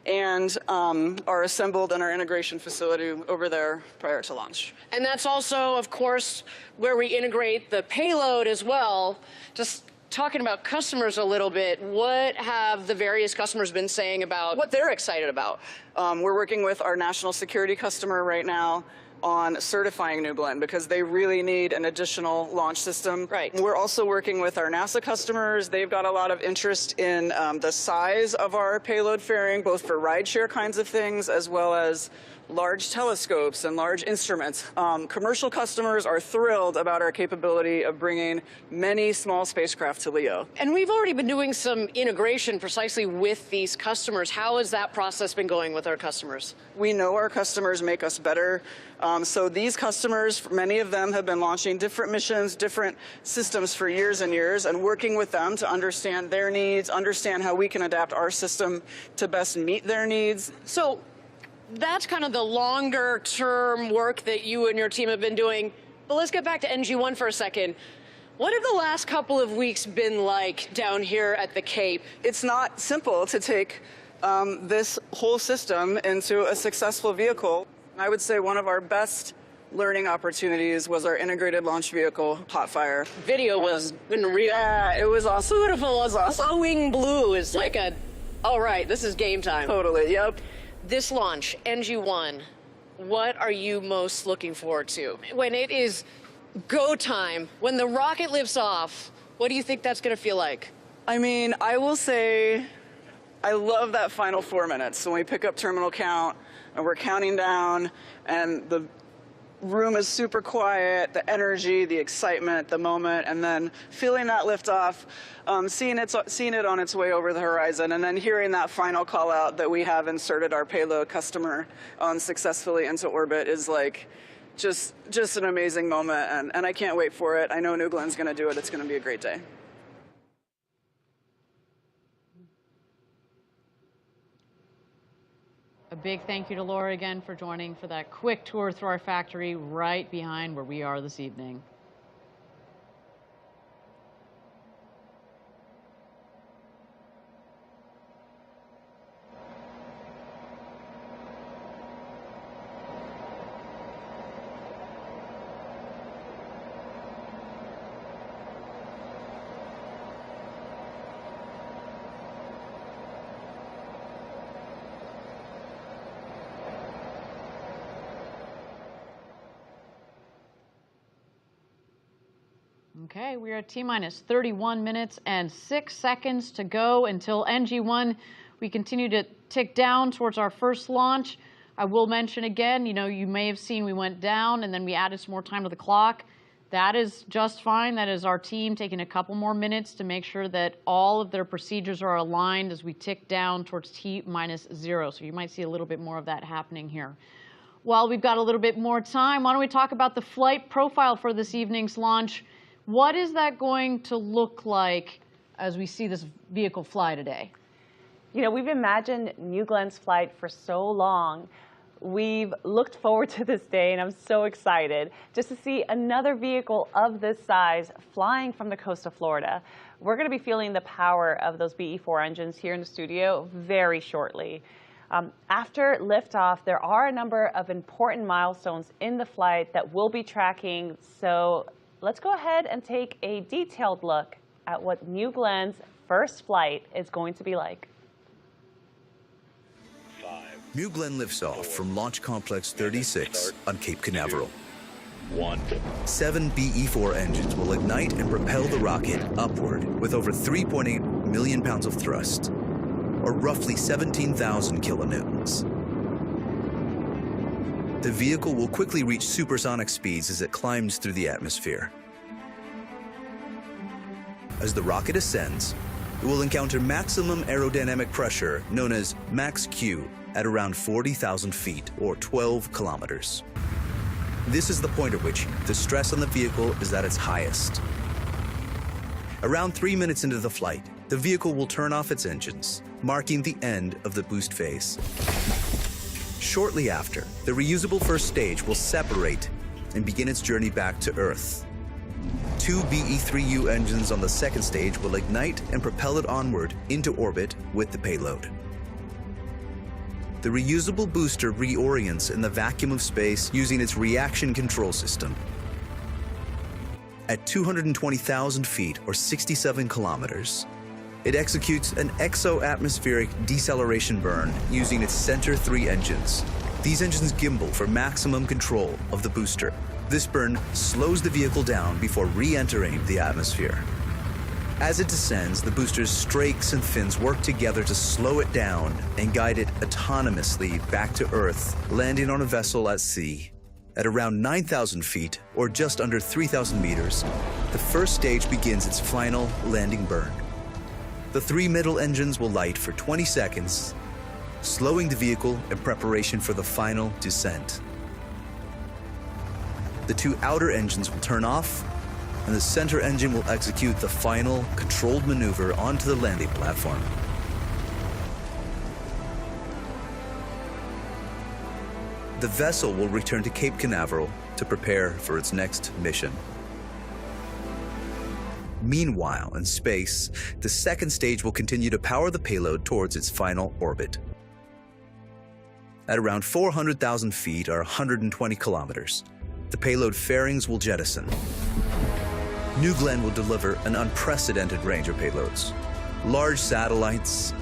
and are assembled in our integration facility over there prior to launch. And that's also, of course, where we integrate the payload as well. Just talking about customers a little bit, what have the various customers been saying about what they're excited about? We're working with our national security customer right now on certifying New Glenn because they really need an additional launch system. Right. We're also working with our NASA customers. They've got a lot of interest in the size of our payload fairing, both for rideshare kinds of things as well as large telescopes and large instruments. Commercial customers are thrilled about our capability of bringing many small spacecraft to LEO. And we've already been doing some integration precisely with these customers. How has that process been going with our customers? We know our customers make us better. So these customers, many of them have been launching different missions, different systems for years and years, and working with them to understand their needs, understand how we can adapt our system to best meet their needs. So that's kind of the longer term work that you and your team have been doing. But let's get back to NG-1 for a second. What have the last couple of weeks been like down here at the Cape? It's not simple to take this whole system into a successful vehicle. I would say one of our best learning opportunities was our integrated launch vehicle, Hotfire. Video was real. Yeah, it was awesome. Beautiful. It was awesome. Glowing blue is like a, all right, this is game time. Totally, yep. This launch, NG-1, what are you most looking forward to? When it is go time, when the rocket lifts off, what do you think that's going to feel like? I mean, I will say I love that final 4 minutes when we pick up terminal count and we're counting down and the room is super quiet, the energy, the excitement, the moment, and then feeling that liftoff, seeing it on its way over the horizon, and then hearing that final call out that we have inserted our payload customer successfully into orbit is like just an amazing moment, and I can't wait for it. I know New Glenn's going to do it. It's going to be a great day. A big thank you to Laura again for joining for that quick tour through our factory right behind where we are this evening. Okay, we are at T-minus 31 minutes and 6 seconds to go until NG-1. We continue to tick down towards our first launch. I will mention again, you may have seen we went down and then we added some more time to the clock. That is just fine. That is our team taking a couple more minutes to make sure that all of their procedures are aligned as we tick down towards T-minus 0. So you might see a little bit more of that happening here. While we've got a little bit more time, why don't we talk about the flight profile for this evening's launch? What is that going to look like as we see this vehicle fly today? We've imagined New Glenn's flight for so long. We've looked forward to this day, and I'm so excited just to see another vehicle of this size flying from the coast of Florida. We're going to be feeling the power of those BE-4 engines here in the studio very shortly. After liftoff, there are a number of important milestones in the flight that we'll be tracking, so let's go ahead and take a detailed look at what New Glenn's first flight is going to be like. New Glenn lifts off from Launch Complex 36 on Cape Canaveral. 7 BE-4 engines will ignite and propel the rocket upward with over 3.8 million pounds of thrust, or roughly 17,000 kilonewtons. The vehicle will quickly reach supersonic speeds as it climbs through the atmosphere. As the rocket ascends, it will encounter maximum aerodynamic pressure known as max Q at around 40,000 feet or 12 kilometers. This is the point at which the stress on the vehicle is at its highest. Around 3 minutes into the flight, the vehicle will turn off its engines, marking the end of the boost phase. Shortly after, the reusable first stage will separate and begin its journey back to Earth. 2 BE-3U engines on the second stage will ignite and propel it onward into orbit with the payload. The reusable booster reorients in the vacuum of space using its reaction control system. At 220,000 feet or 67 kilometers, it executes an exo-atmospheric deceleration burn using its center 3 engines. These engines gimbal for maximum control of the booster. This burn slows the vehicle down before re-entering the atmosphere. As it descends, the booster's strakes and fins work together to slow it down and guide it autonomously back to Earth, landing on a vessel at sea. At around 9,000 feet, or just under 3,000 meters, the first stage begins its final landing burn. The 3 middle engines will light for 20 seconds, slowing the vehicle in preparation for the final descent. The 2 outer engines will turn off, and the center engine will execute the final controlled maneuver onto the landing platform. The vessel will return to Cape Canaveral to prepare for its next mission. Meanwhile, in space, the second stage will continue to power the payload towards its final orbit. At around 400,000 feet or 120 kilometers, the payload fairings will jettison. New Glenn will deliver an unprecedented range of payloads. Large satellites,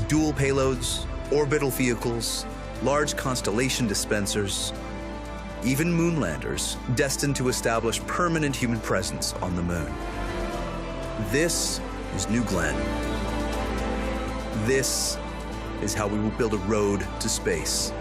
dual payloads, orbital vehicles, large constellation dispensers, even moonlanders destined to establish permanent human presence on the moon. This is New Glenn. This is how we will build a road to space.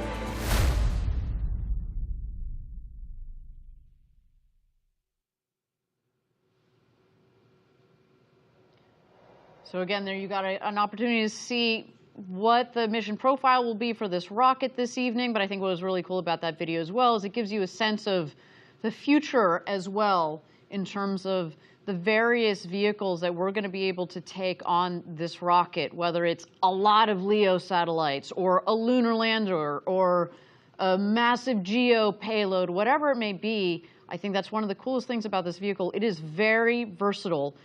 So again, there you got an opportunity to see what the mission profile will be for this rocket this evening. But I think what was really cool about that video as well is it gives you a sense of the future as well in terms of the various vehicles that we're going to be able to take on this rocket, whether it's a lot of LEO satellites or a lunar lander or a massive GEO payload, whatever it may be. I think that's one of the coolest things about this vehicle. It is very versatile,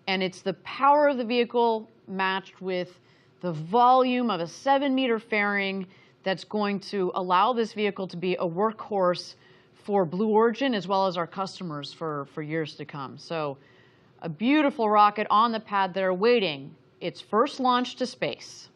and it's the power of the vehicle matched with the volume of a 7-meter fairing that's going to allow this vehicle to be a workhorse for Blue Origin as well as our customers for years to come. So a beautiful rocket on the pad there waiting its first launch to space.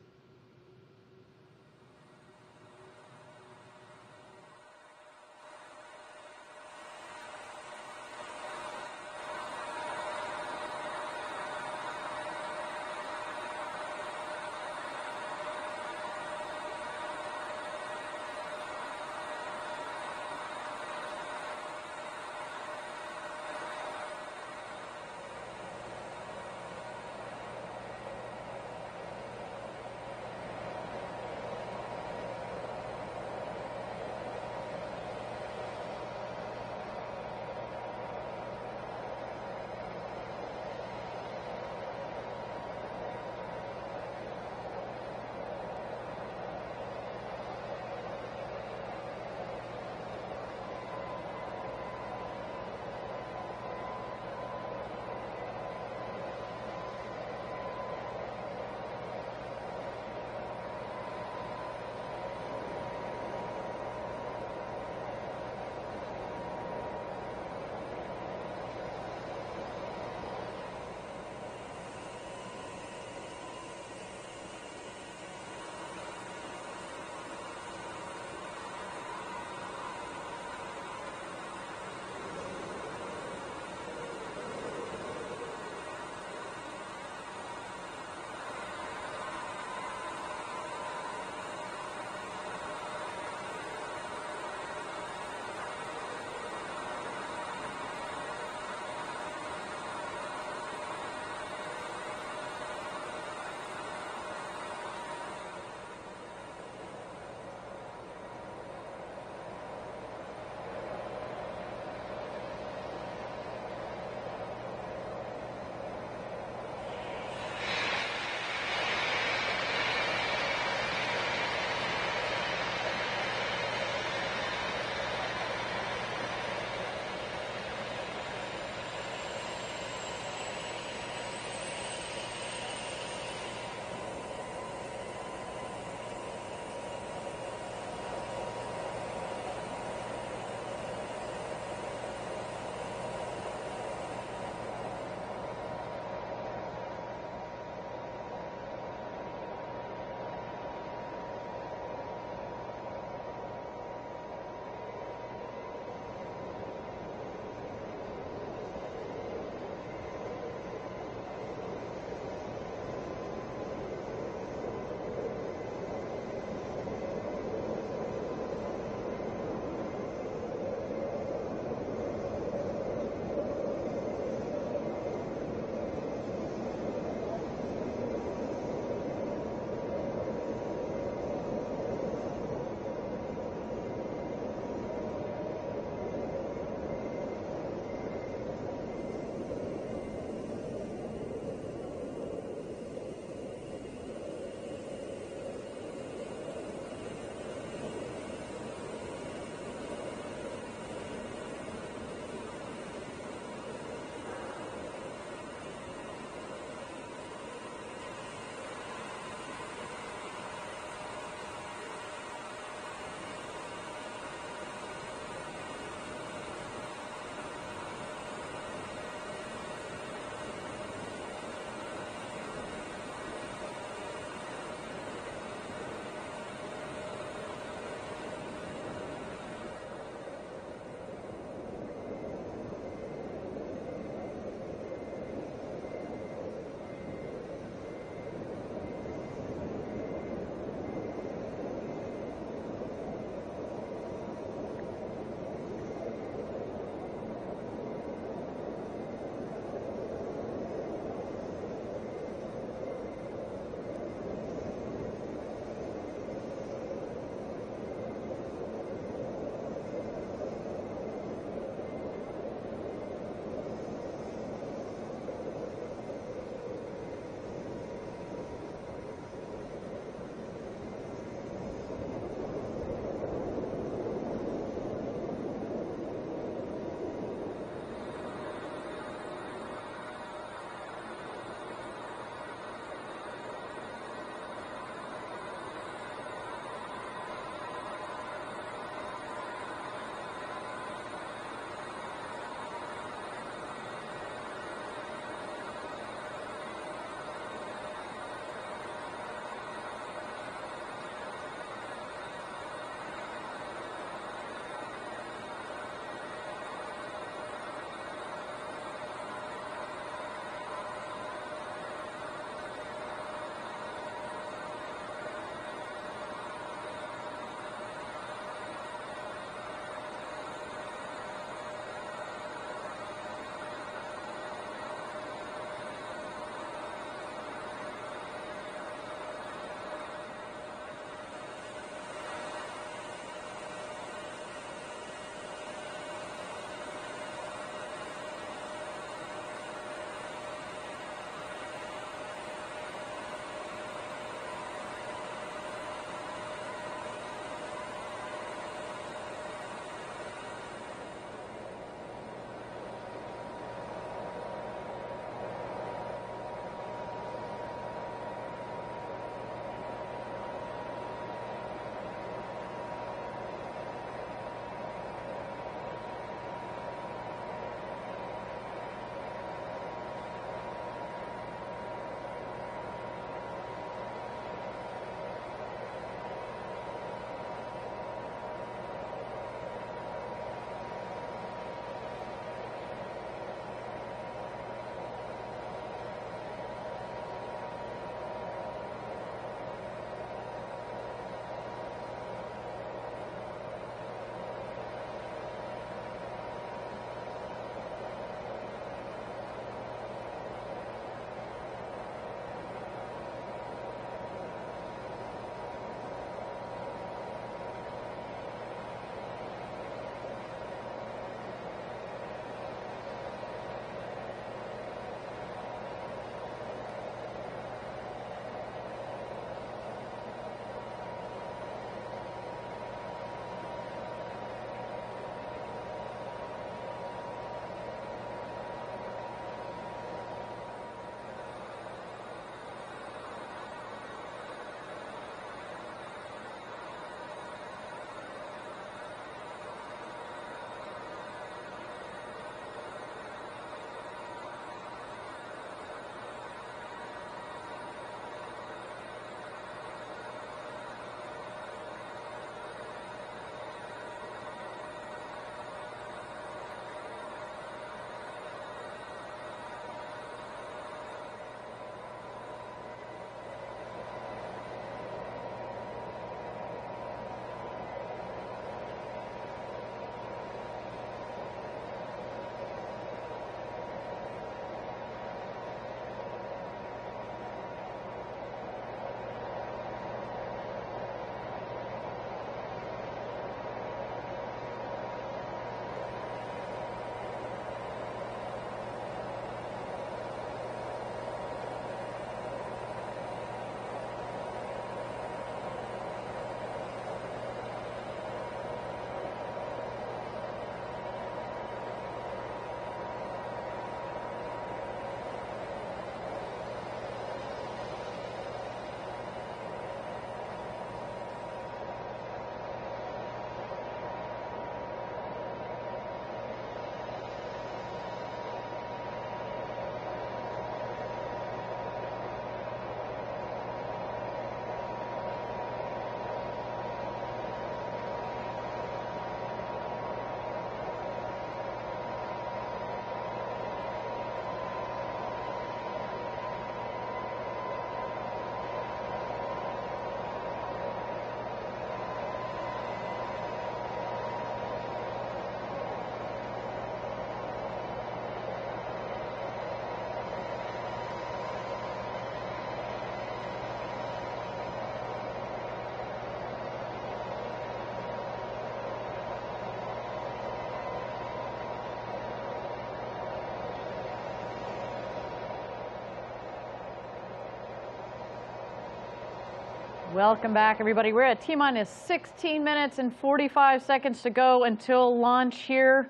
Welcome back, everybody. We're at T-minus 16 minutes and 45 seconds to go until launch here.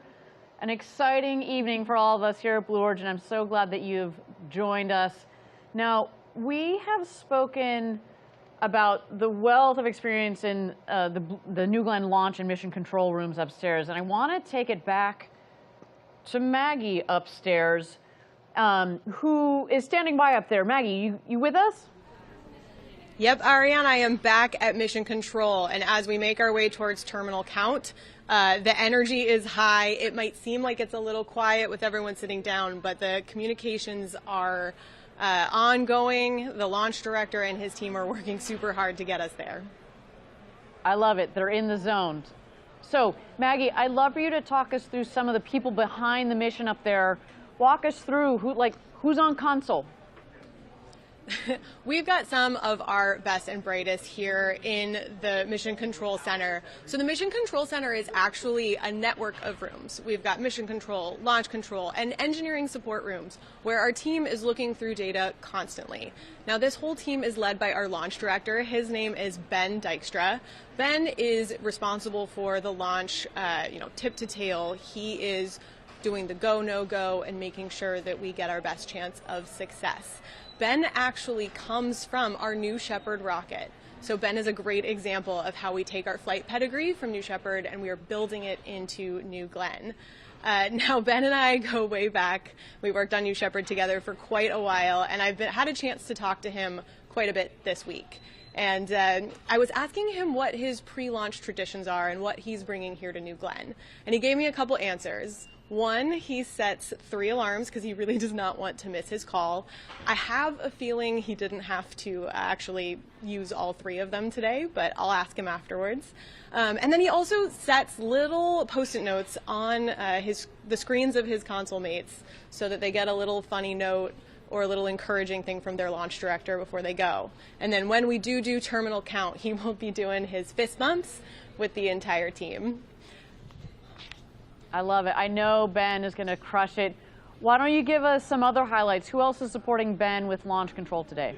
An exciting evening for all of us here at Blue Origin. I'm so glad that you've joined us. Now, we have spoken about the wealth of experience in the New Glenn launch and mission control rooms upstairs, and I want to take it back to Maggie upstairs, who is standing by up there. Maggie, you with us? Yep, Ariane, I am back at Mission Control, and as we make our way towards terminal count, the energy is high. It might seem like it's a little quiet with everyone sitting down, but the communications are ongoing. The launch director and his team are working super hard to get us there. I love it. They're in the zone. So, Maggie, I'd love for you to talk us through some of the people behind the mission up there. Walk us through who's on console. We've got some of our best and brightest here in the Mission Control Center. So the Mission Control Center is actually a network of rooms. We've got Mission Control, Launch Control, and engineering support rooms where our team is looking through data constantly. Now this whole team is led by our launch director. His name is Ben Dykstra. Ben is responsible for the launch, tip to tail. He is doing the go, no go, and making sure that we get our best chance of success. Ben actually comes from our New Shepard rocket. So Ben is a great example of how we take our flight pedigree from New Shepard and we are building it into New Glenn. Now Ben and I go way back. We worked on New Shepard together for quite a while, and I've had a chance to talk to him quite a bit this week. And I was asking him what his pre-launch traditions are and what he's bringing here to New Glenn. And he gave me a couple answers. One, he sets 3 alarms because he really does not want to miss his call. I have a feeling he didn't have to actually use all 3 of them today, but I'll ask him afterwards. And then he also sets little Post-it notes on the screens of his console mates so that they get a little funny note or a little encouraging thing from their launch director before they go. And then when we do terminal count, he will be doing his fist bumps with the entire team. I love it. I know Ben is going to crush it. Why don't you give us some other highlights? Who else is supporting Ben with launch control today?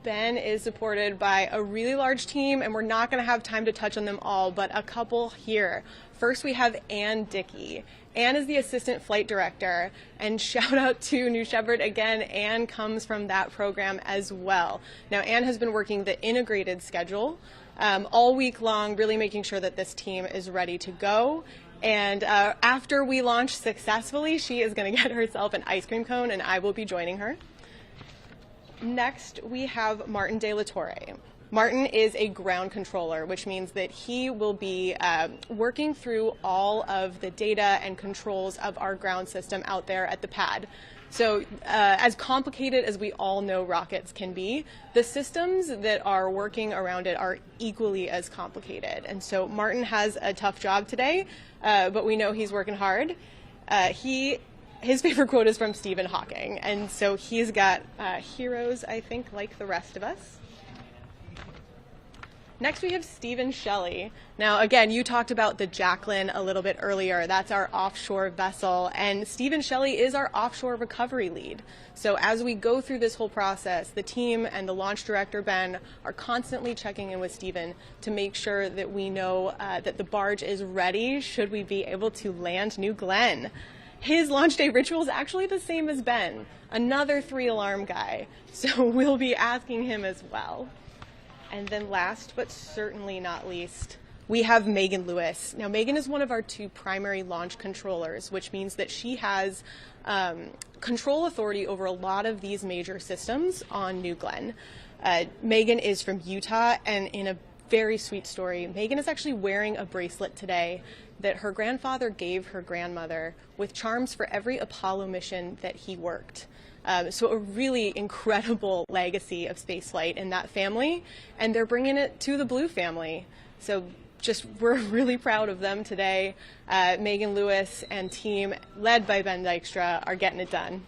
Ben is supported by a really large team, and we're not going to have time to touch on them all, but a couple here. First, we have Ann Dickey. Ann is the assistant flight director, and shout out to New Shepard again. Ann comes from that program as well. Now, Ann has been working the integrated schedule all week long, really making sure that this team is ready to go. And after we launch successfully, she is going to get herself an ice cream cone, and I will be joining her. Next, we have Martin De La Torre. Martin is a ground controller, which means that he will be working through all of the data and controls of our ground system out there at the pad. So as complicated as we all know rockets can be, the systems that are working around it are equally as complicated. And so Martin has a tough job today, but we know he's working hard. His favorite quote is from Stephen Hawking, and so he's got heroes, I think, like the rest of us. Next, we have Stephen Shelley. Now, again, you talked about the Jacqueline a little bit earlier. That's our offshore vessel, and Stephen Shelley is our offshore recovery lead. So as we go through this whole process, the team and the launch director, Ben, are constantly checking in with Stephen to make sure that we know that the barge is ready should we be able to land New Glenn. His launch day ritual is actually the same as Ben, another 3-alarm guy. So we'll be asking him as well. And then last, but certainly not least, we have Megan Lewis. Now, Megan is one of our 2 primary launch controllers, which means that she has control authority over a lot of these major systems on New Glenn. Megan is from Utah, and in a very sweet story, Megan is actually wearing a bracelet today that her grandfather gave her grandmother with charms for every Apollo mission that he worked. So a really incredible legacy of spaceflight in that family, and they're bringing it to the Blue family. So we're really proud of them today. Megan Lewis and team, led by Ben Dykstra, are getting it done.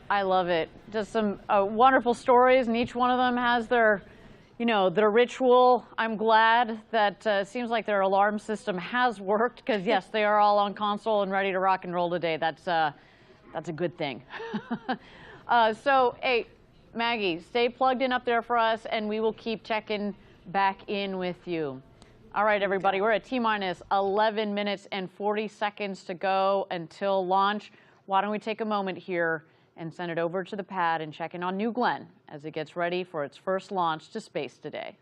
I love it. Just some wonderful stories, and each one of them has their ritual. I'm glad that seems like their alarm system has worked, because yes, they are all on console and ready to rock and roll today. That's a good thing. So, hey, Maggie, stay plugged in up there for us, and we will keep checking back in with you. All right, everybody, we're at T-minus 11 minutes and 40 seconds to go until launch. Why don't we take a moment here and send it over to the pad and check in on New Glenn as it gets ready for its first launch to space today.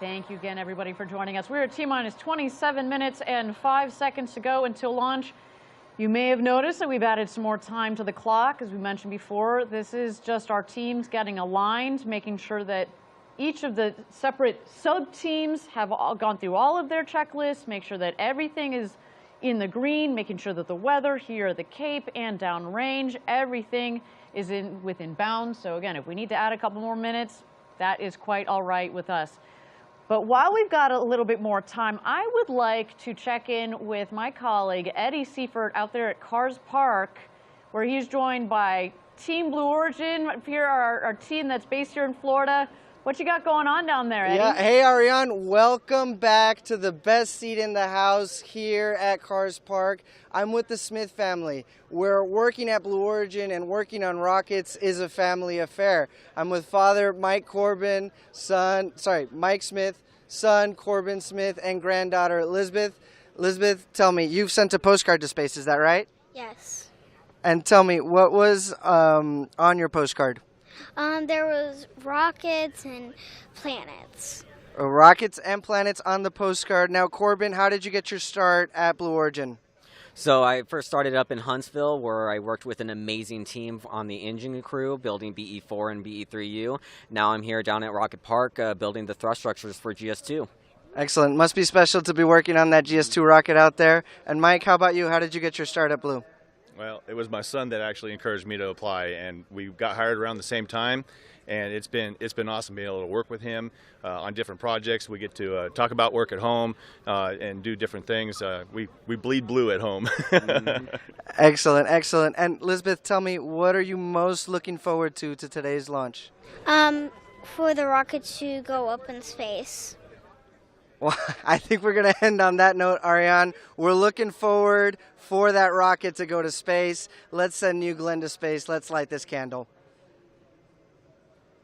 Thank you again, everybody, for joining us. We're at T-minus 27 minutes and 5 seconds to go until launch. You may have noticed that we've added some more time to the clock. As we mentioned before, this is just our teams getting aligned, making sure that each of the separate sub-teams have all gone through all of their checklists, make sure that everything is in the green, making sure that the weather here at the Cape and downrange, everything is within bounds. So again, if we need to add a couple more minutes, that is quite all right with us. But while we've got a little bit more time, I would like to check in with my colleague, Eddie Seifert, out there at Cars Park, where he's joined by Team Blue Origin, here our team that's based here in Florida. What you got going on down there, Eddie? Yeah, hey Ariane, welcome back to the best seat in the house here at Cars Park. I'm with the Smith family. We're working at Blue Origin, and working on rockets is a family affair. I'm with father Mike Smith, son Corbin Smith, and granddaughter Elizabeth. Elizabeth, tell me, you've sent a postcard to space, is that right? Yes. And tell me, what was on your postcard? There was rockets and planets. Rockets and planets on the postcard. Now, Corbin, how did you get your start at Blue Origin? So I first started up in Huntsville, where I worked with an amazing team on the engine crew, building BE-4 and BE-3U. Now I'm here down at Rocket Park, building the thrust structures for GS-2. Excellent. Must be special to be working on that GS-2 rocket out there. And Mike, how about you? How did you get your start at Blue? Well, it was my son that actually encouraged me to apply, and we got hired around the same time, and it's been awesome being able to work with him on different projects. We get to talk about work at home and do different things. We bleed blue at home. Excellent, excellent. And Elizabeth, tell me, what are you most looking forward to today's launch? For the rocket to go up in space. Well, I think we're going to end on that note, Ariane. We're looking forward for that rocket to go to space. Let's send New Glenn to space. Let's light this candle.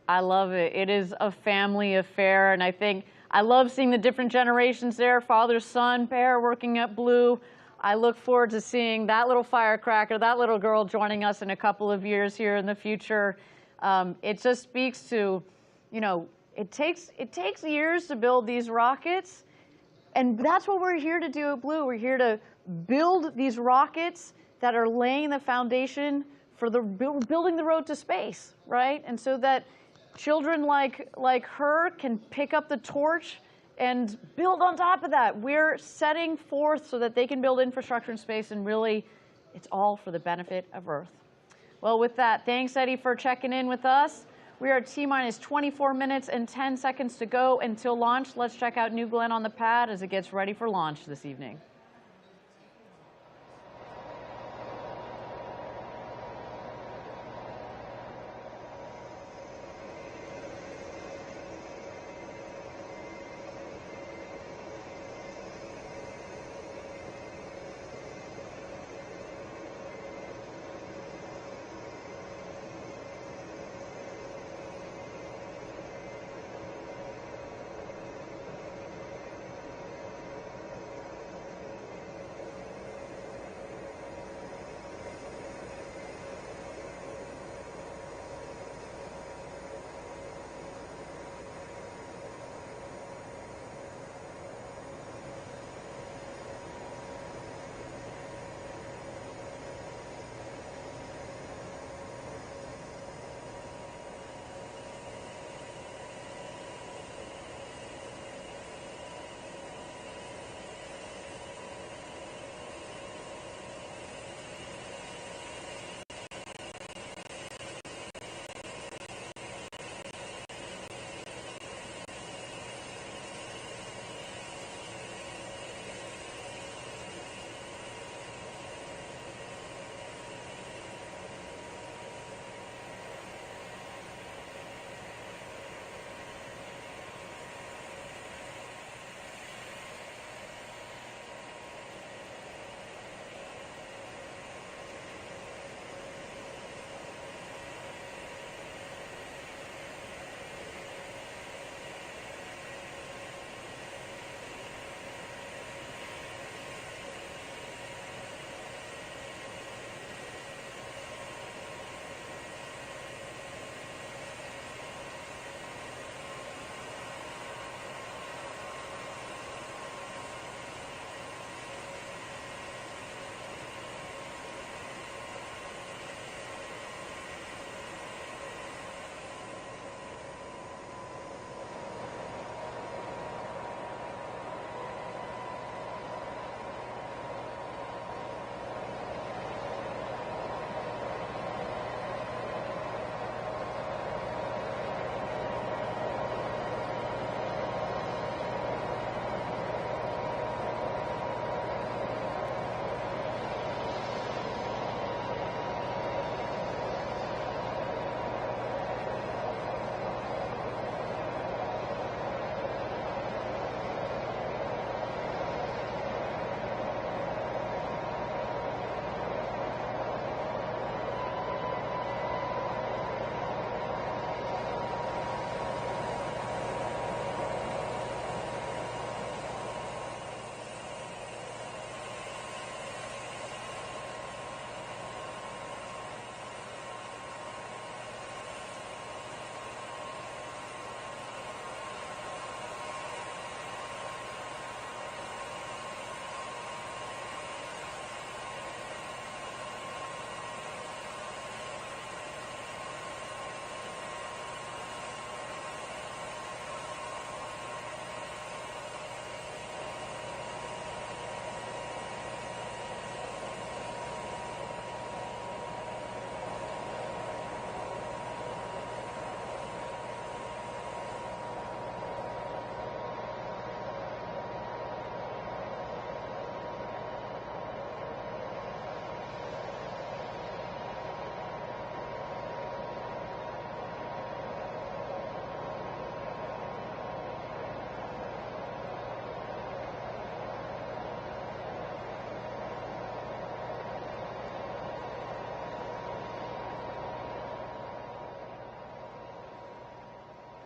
I love it. It is a family affair, and I love seeing the different generations there, father-son pair working at Blue. I look forward to seeing that little firecracker, that little girl joining us in a couple of years here in the future. It just speaks to, it takes years to build these rockets, and that's what we're here to do at Blue. We're here to build these rockets that are laying the foundation for building the road to space, right? And so that children like her can pick up the torch and build on top of that. We're setting forth so that they can build infrastructure in space, and really, it's all for the benefit of Earth. Well, with that, thanks, Eddie, for checking in with us. We are at T-minus 24 minutes and 10 seconds to go until launch. Let's check out New Glenn on the pad as it gets ready for launch this evening.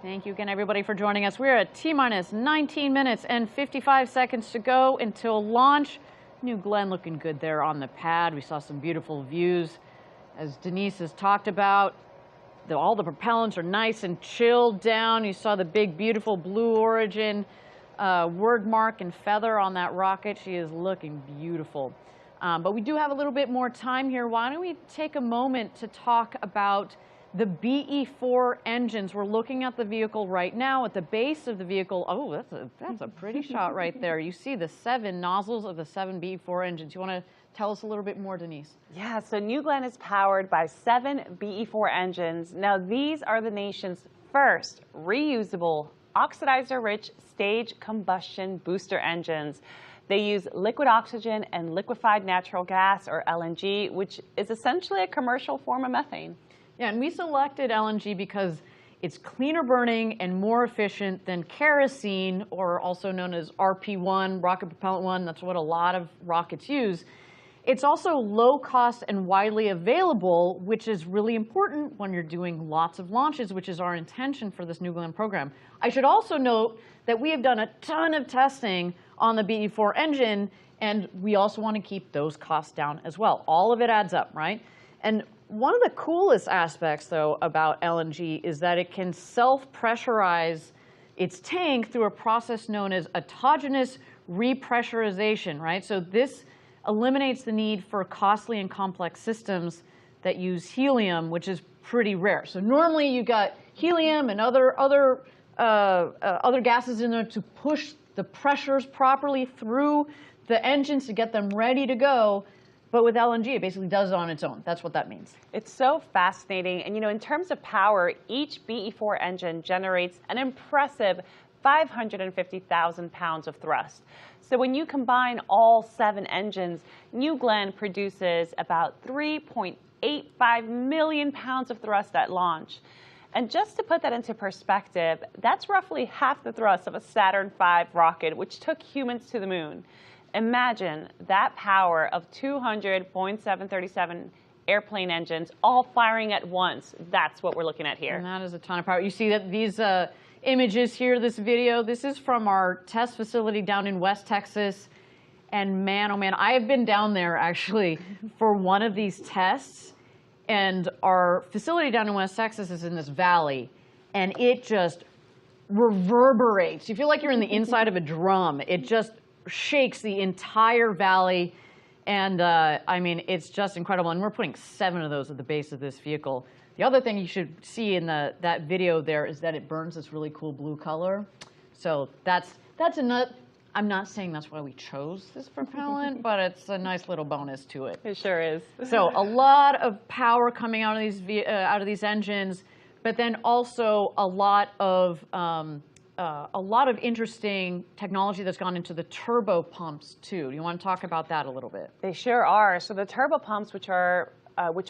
Thank you again, everybody, for joining us. We're at T-minus 19 minutes and 55 seconds to go until launch. New Glenn looking good there on the pad. We saw some beautiful views. As Denise has talked about, all the propellants are nice and chilled down. You saw the big, beautiful Blue Origin word mark and feather on that rocket. She is looking beautiful. But we do have a little bit more time here. Why don't we take a moment to talk about the BE-4 engines. We're looking at the vehicle right now. At the base of the vehicle, oh, that's a pretty shot right there. You see the 7 nozzles of the 7 BE-4 engines. You want to tell us a little bit more, Denise? Yeah, so New Glenn is powered by 7 BE-4 engines. Now, these are the nation's first reusable, oxidizer-rich stage combustion booster engines. They use liquid oxygen and liquefied natural gas, or LNG, which is essentially a commercial form of methane. Yeah, and we selected LNG because it's cleaner burning and more efficient than kerosene, or also known as RP1, rocket propellant 1. That's what a lot of rockets use. It's also low cost and widely available, which is really important when you're doing lots of launches, which is our intention for this New Glenn program. I should also note that we have done a ton of testing on the BE-4 engine, and we also want to keep those costs down as well. All of it adds up, right? And one of the coolest aspects, though, about LNG is that it can self-pressurize its tank through a process known as autogenous repressurization, right? So this eliminates the need for costly and complex systems that use helium, which is pretty rare. So normally you got helium and other gases in there to push the pressures properly through the engines to get them ready to go. But with LNG, it basically does it on its own. That's what that means. It's so fascinating. And, you know, in terms of power, each BE-4 engine generates an impressive 550,000 pounds of thrust. So when you combine all 7 engines, New Glenn produces about 3.85 million pounds of thrust at launch. And just to put that into perspective, that's roughly half the thrust of a Saturn V rocket, which took humans to the moon. Imagine that power of 200 Boeing 737 airplane engines all firing at once. That's what we're looking at here. And that is a ton of power. You see that these images here, this video, this is from our test facility down in West Texas. And man, oh man, I have been down there actually for one of these tests. And our facility down in West Texas is in this valley. And it just reverberates. You feel like you're in the inside of a drum. It just shakes the entire valley, and I mean, it's just incredible. And we're putting 7 of those at the base of this vehicle. The other thing you should see in that video there is that it burns this really cool blue color. So that's another. I'm not saying that's why we chose this propellant, but it's a nice little bonus to it. It sure is. So a lot of power coming out of these engines, but then also a lot of interesting technology that's gone into the turbo pumps too. Do you want to talk about that a little bit? They sure are. So the turbo pumps, which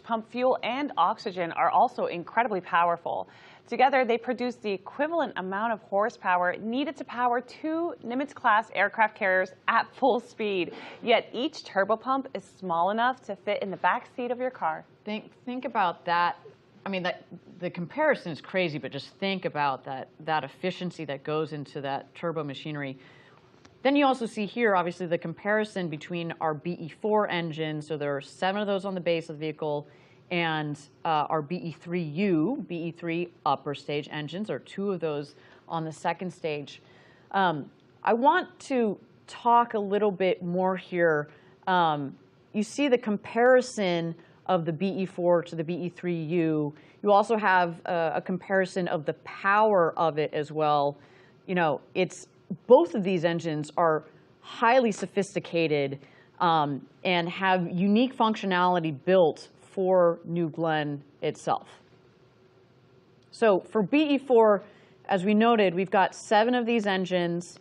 pump fuel and oxygen, are also incredibly powerful. Together, they produce the equivalent amount of horsepower needed to power 2 Nimitz-class aircraft carriers at full speed. Yet each turbo pump is small enough to fit in the back seat of your car. Think about that. I mean, the comparison is crazy, but just think about that efficiency that goes into that turbo machinery. Then you also see here, obviously, the comparison between our BE-4 engine. So there are 7 of those on the base of the vehicle, and our BE-3U, BE-3 upper stage engines, or 2 of those on the second stage. I want to talk a little bit more here. You see the comparison of the BE-4 to the BE-3U. You also have a comparison of the power of it as well. You know, both of these engines are highly sophisticated and have unique functionality built for New Glenn itself. So for BE-4, as we noted, we've got 7 of these engines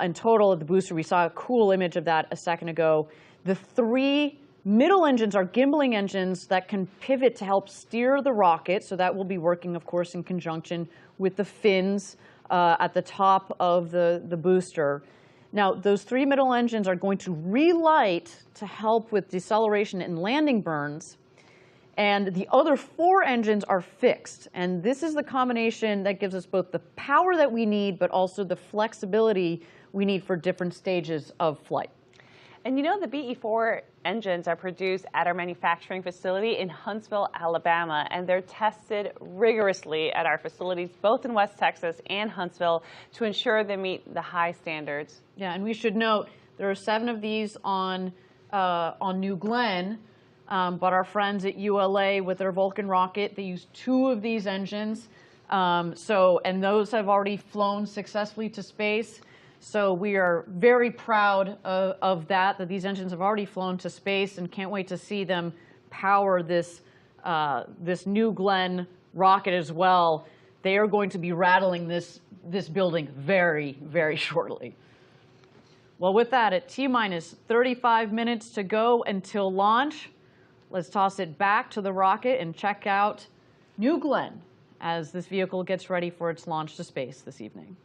in total at the booster. We saw a cool image of that a second ago. The 3 middle engines are gimbaling engines that can pivot to help steer the rocket. So that will be working, of course, in conjunction with the fins at the top of the booster. Now, those 3 middle engines are going to relight to help with deceleration and landing burns. And the other 4 engines are fixed. And this is the combination that gives us both the power that we need, but also the flexibility we need for different stages of flight. And you know, the BE-4 engines are produced at our manufacturing facility in Huntsville, Alabama, and they're tested rigorously at our facilities, both in West Texas and Huntsville, to ensure they meet the high standards. Yeah, and we should note there are 7 of these on New Glenn, but our friends at ULA with their Vulcan rocket, they use 2 of these engines. And those have already flown successfully to space. So we are very proud of that these engines have already flown to space, and can't wait to see them power this New Glenn rocket as well. They are going to be rattling this building very, very shortly. Well, with that, at T-minus 35 minutes to go until launch, let's toss it back to the rocket and check out New Glenn as this vehicle gets ready for its launch to space this evening.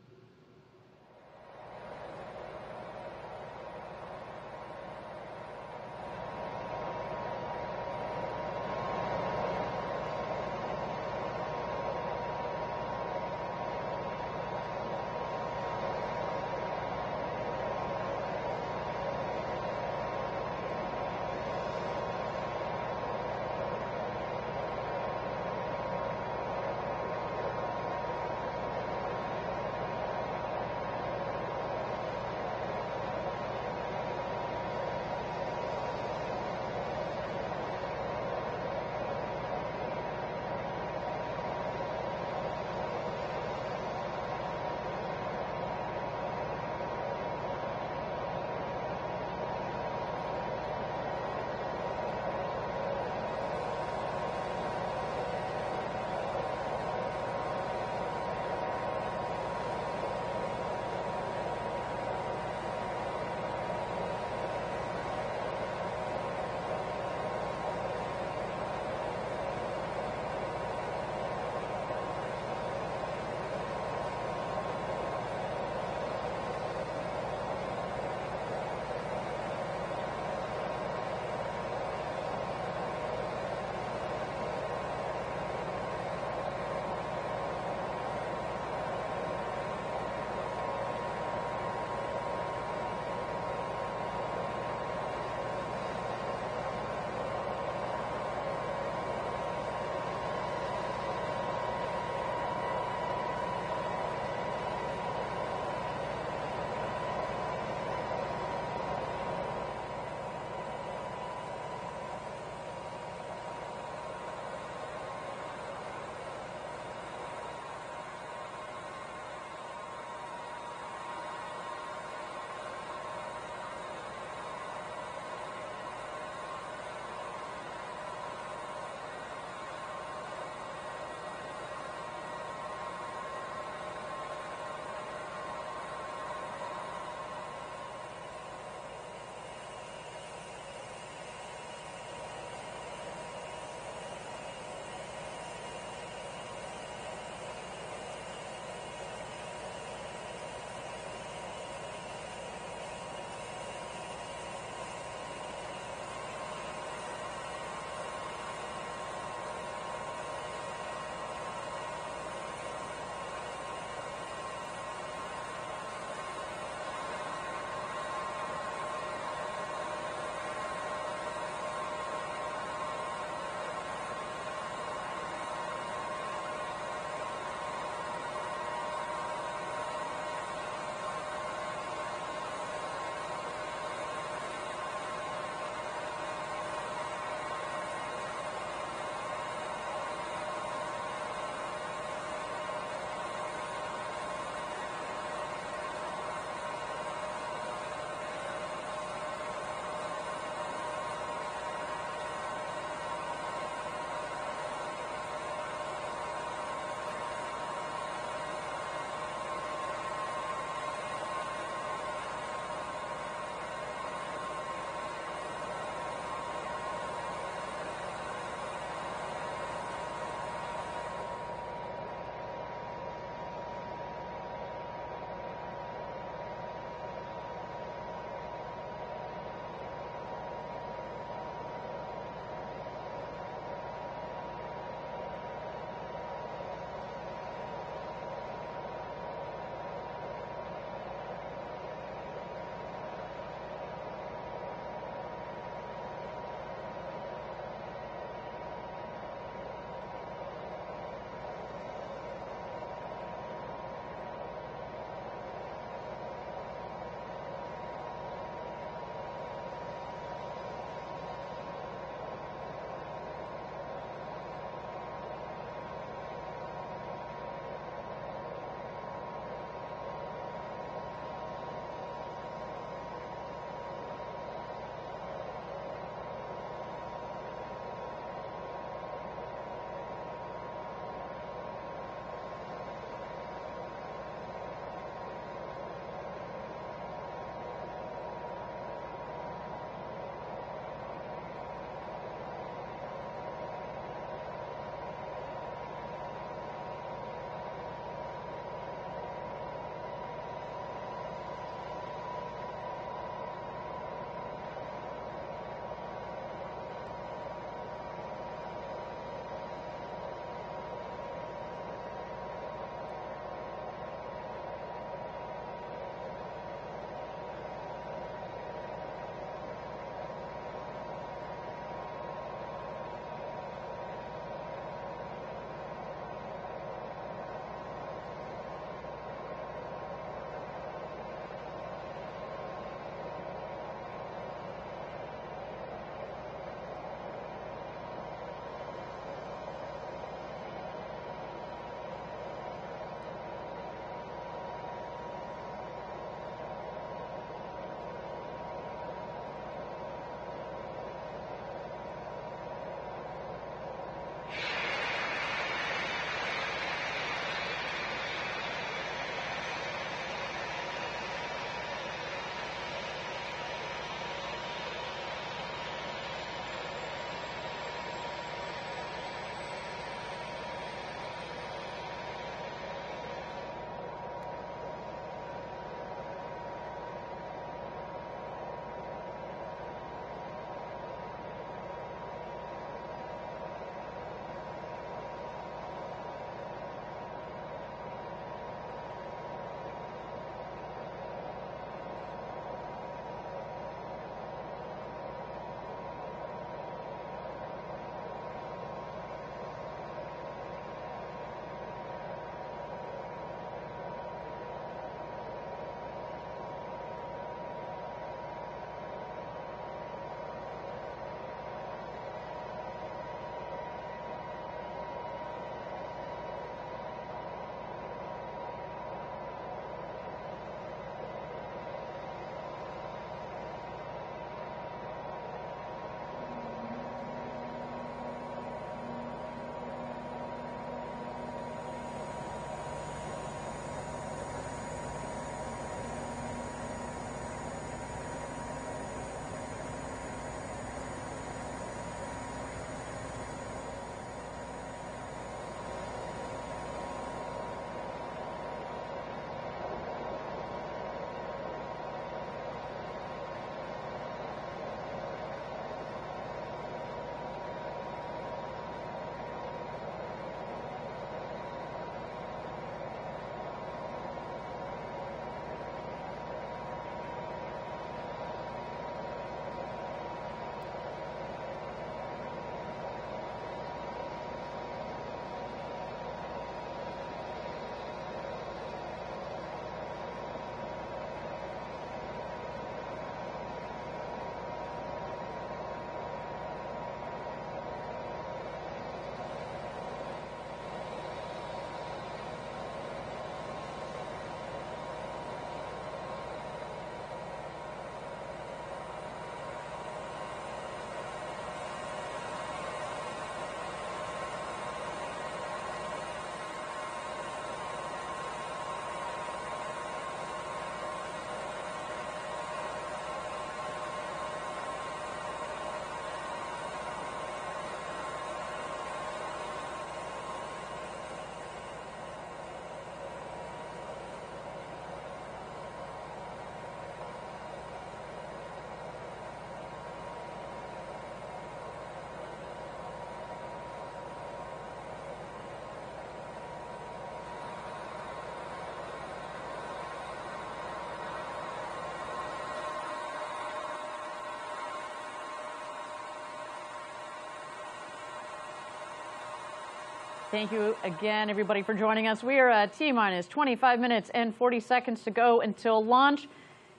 Thank you again, everybody, for joining us. We are at T-minus 25 minutes and 40 seconds to go until launch.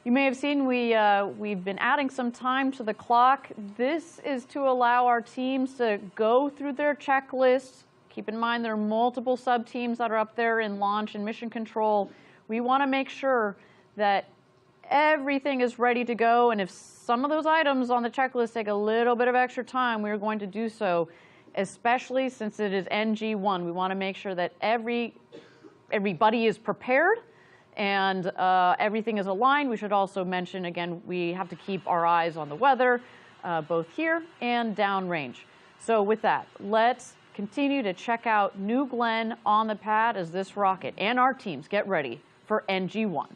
You may have seen we've been adding some time to the clock. This is to allow our teams to go through their checklists. Keep in mind there are multiple sub-teams that are up there in launch and mission control. We want to make sure that everything is ready to go, and if some of those items on the checklist take a little bit of extra time, we're going to do so, especially since it is NG-1. We want to make sure that everybody is prepared and everything is aligned. We should also mention, again, we have to keep our eyes on the weather, both here and downrange. So with that, let's continue to check out New Glenn on the pad as this rocket and our teams get ready for NG-1.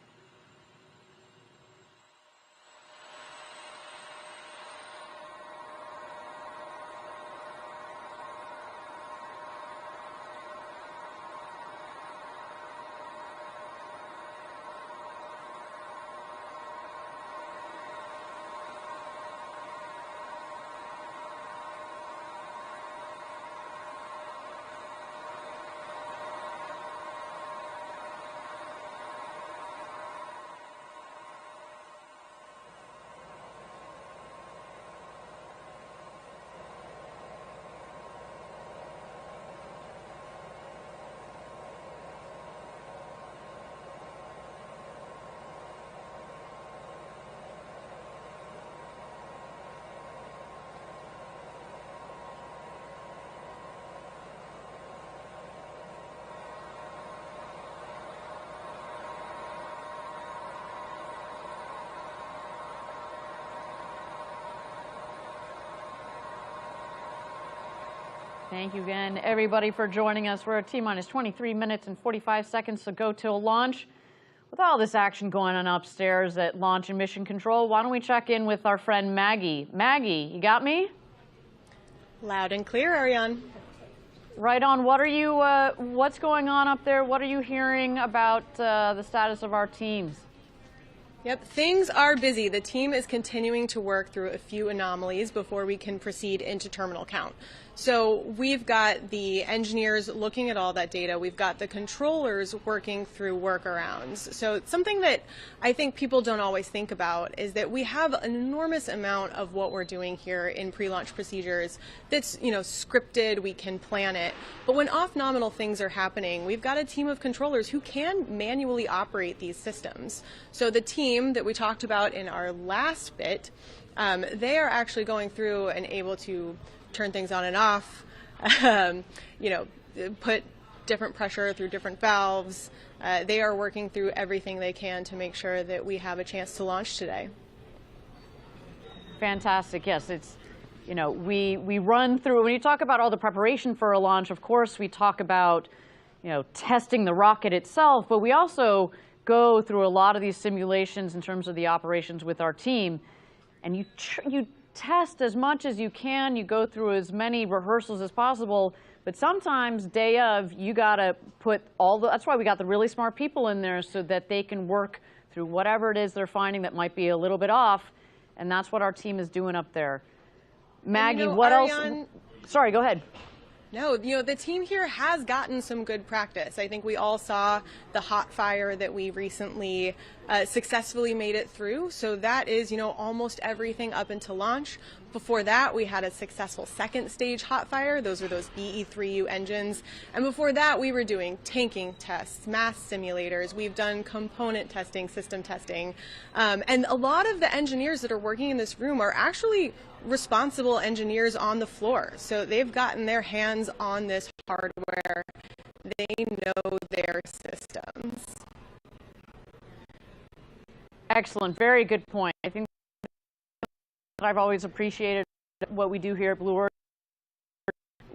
Thank you again, everybody, for joining us. We're at T-minus 23 minutes and 45 seconds to go till launch. With all this action going on upstairs at Launch and Mission Control, why don't we check in with our friend Maggie. Maggie, you got me? Loud and clear, Ariane. Right on. What are you? What's going on up there? What are you hearing about the status of our teams? Yep, things are busy. The team is continuing to work through a few anomalies before we can proceed into terminal count. So we've got the engineers looking at all that data. We've got the controllers working through workarounds. So something that I think people don't always think about is that we have an enormous amount of what we're doing here in pre-launch procedures that's, scripted. We can plan it. But when off-nominal things are happening, we've got a team of controllers who can manually operate these systems. So the team that we talked about in our last bit, they are actually going through and able to turn things on and off, put different pressure through different valves. They are working through everything they can to make sure that we have a chance to launch today. Fantastic. Yes, it's, we run through, when you talk about all the preparation for a launch, of course, we talk about, testing the rocket itself, but we also go through a lot of these simulations in terms of the operations with our team. And you test as much as you can, you go through as many rehearsals as possible, but sometimes day of, you gotta put that's why we got the really smart people in there so that they can work through whatever it is they're finding that might be a little bit off, and that's what our team is doing up there. Maggie, what Ariane, else? Sorry, go ahead. No, the team here has gotten some good practice. I think we all saw the hot fire that we recently successfully made it through. So that is, almost everything up until launch. Before that, we had a successful second stage hot fire. Those are those BE3U engines. And before that, we were doing tanking tests, mass simulators. We've done component testing, system testing. And a lot of the engineers that are working in this room are actually responsible engineers on the floor. So they've gotten their hands on this hardware. They know their systems. Excellent. Very good point. I think that I've always appreciated what we do here at Blue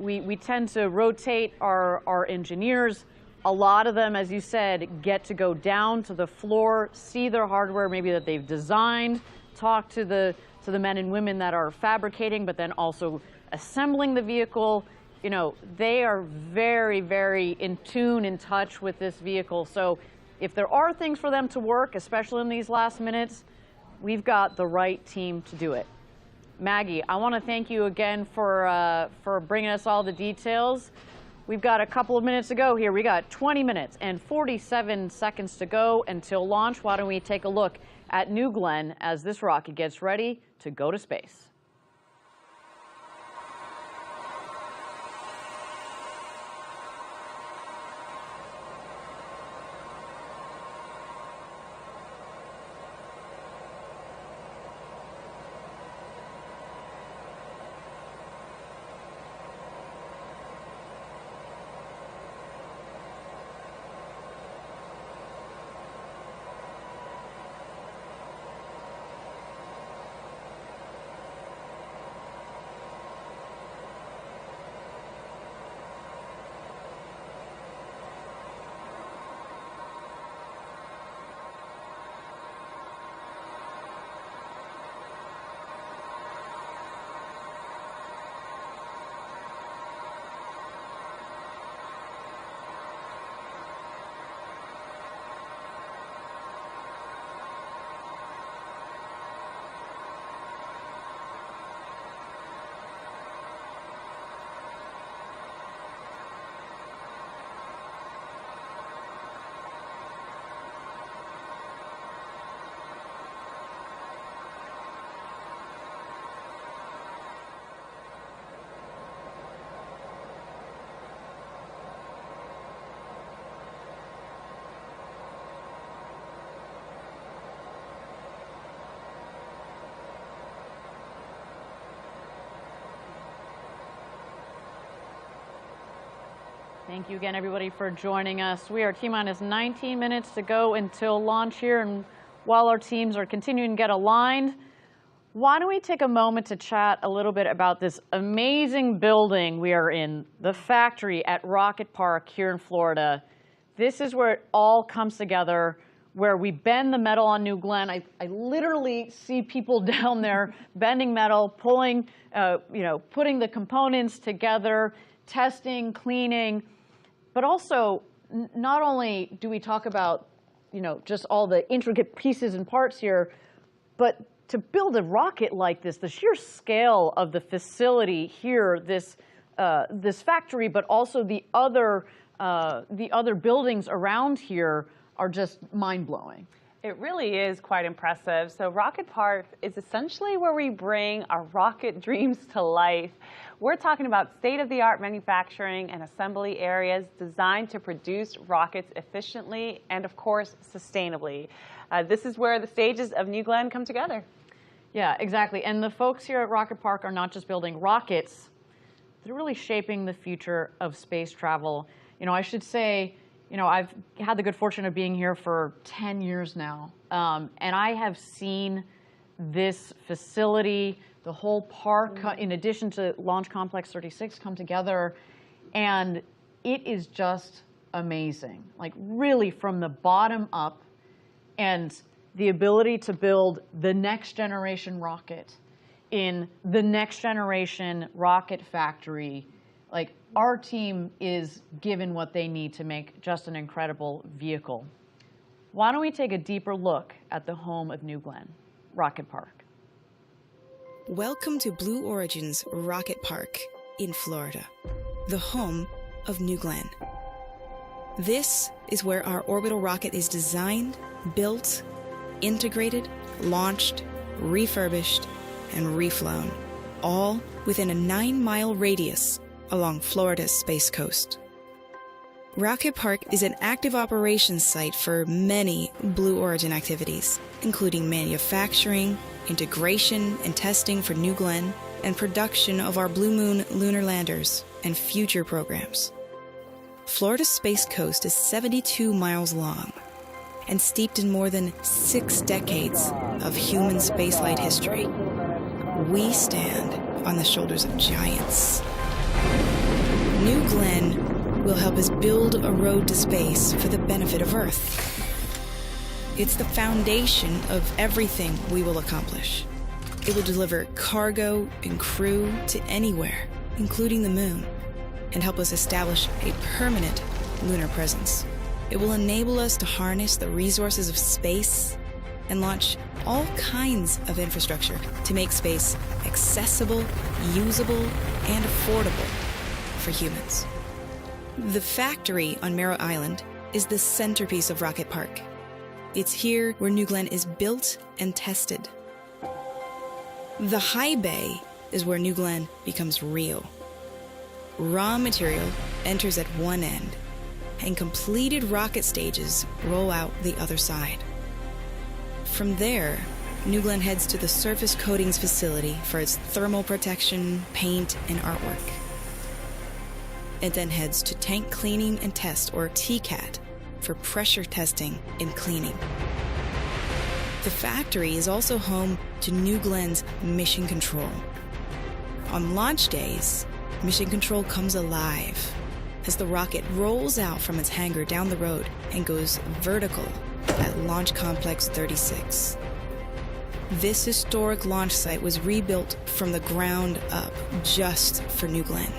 Ring. We tend to rotate our engineers. A lot of them, as you said, get to go down to the floor, see their hardware maybe that they've designed, talk to the men and women that are fabricating, but then also assembling the vehicle. They are very, very in tune, in touch with this vehicle. So if there are things for them to work, especially in these last minutes, we've got the right team to do it. Maggie, I want to thank you again for bringing us all the details. We've got a couple of minutes to go here. We got 20 minutes and 47 seconds to go until launch. Why don't we take a look at New Glenn as this rocket gets ready to go to space. Thank you again, everybody, for joining us. We are T-minus 19 minutes to go until launch here, and while our teams are continuing to get aligned, why don't we take a moment to chat a little bit about this amazing building we are in, the factory at Rocket Park here in Florida. This is where it all comes together, where we bend the metal on New Glenn. I literally see people down there bending metal, pulling, putting the components together, testing, cleaning. But also, not only do we talk about, just all the intricate pieces and parts here, but to build a rocket like this, the sheer scale of the facility here, this factory, but also the other buildings around here are just mind-blowing. It really is quite impressive. So Rocket Park is essentially where we bring our rocket dreams to life. We're talking about state-of-the-art manufacturing and assembly areas designed to produce rockets efficiently and, of course, sustainably. This is where the stages of New Glenn come together. Yeah, exactly. And the folks here at Rocket Park are not just building rockets, they're really shaping the future of space travel. I should say, I've had the good fortune of being here for 10 years now, and I have seen this facility, the whole park, in addition to Launch Complex 36, come together, and it is just amazing. Like, really from the bottom up, and the ability to build the next generation rocket in the next generation rocket factory. Like, our team is given what they need to make just an incredible vehicle. Why don't we take a deeper look at the home of New Glenn, Rocket Park. Welcome to Blue Origin's Rocket Park in Florida, the home of New Glenn. This is where our orbital rocket is designed, built, integrated, launched, refurbished, and reflown, all within a 9-mile radius along Florida's Space Coast. Rocket Park is an active operations site for many Blue Origin activities, including manufacturing, integration and testing for New Glenn, and production of our Blue Moon lunar landers and future programs. Florida's Space Coast is 72 miles long and steeped in more than 6 decades of human spaceflight history. We stand on the shoulders of giants. New Glenn will help us build a road to space for the benefit of Earth. It's the foundation of everything we will accomplish. It will deliver cargo and crew to anywhere, including the moon, and help us establish a permanent lunar presence. It will enable us to harness the resources of space and launch all kinds of infrastructure to make space accessible, usable, and affordable for humans. The factory on Merritt Island is the centerpiece of Rocket Park. It's here where New Glenn is built and tested. The high bay is where New Glenn becomes real. Raw material enters at one end, and completed rocket stages roll out the other side. From there, New Glenn heads to the surface coatings facility for its thermal protection, paint, and artwork. It then heads to tank cleaning and test, or TCAT, for pressure testing and cleaning. The factory is also home to New Glenn's Mission Control. On launch days, Mission Control comes alive as the rocket rolls out from its hangar down the road and goes vertical at Launch Complex 36. This historic launch site was rebuilt from the ground up just for New Glenn.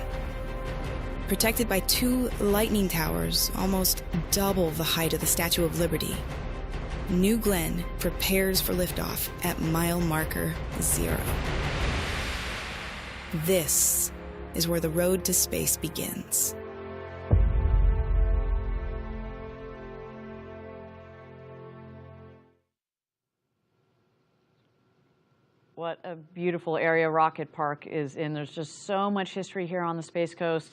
Protected by 2 lightning towers, almost double the height of the Statue of Liberty, New Glenn prepares for liftoff at mile marker 0. This is where the road to space begins. What a beautiful area Rocket Park is in. There's just so much history here on the Space Coast,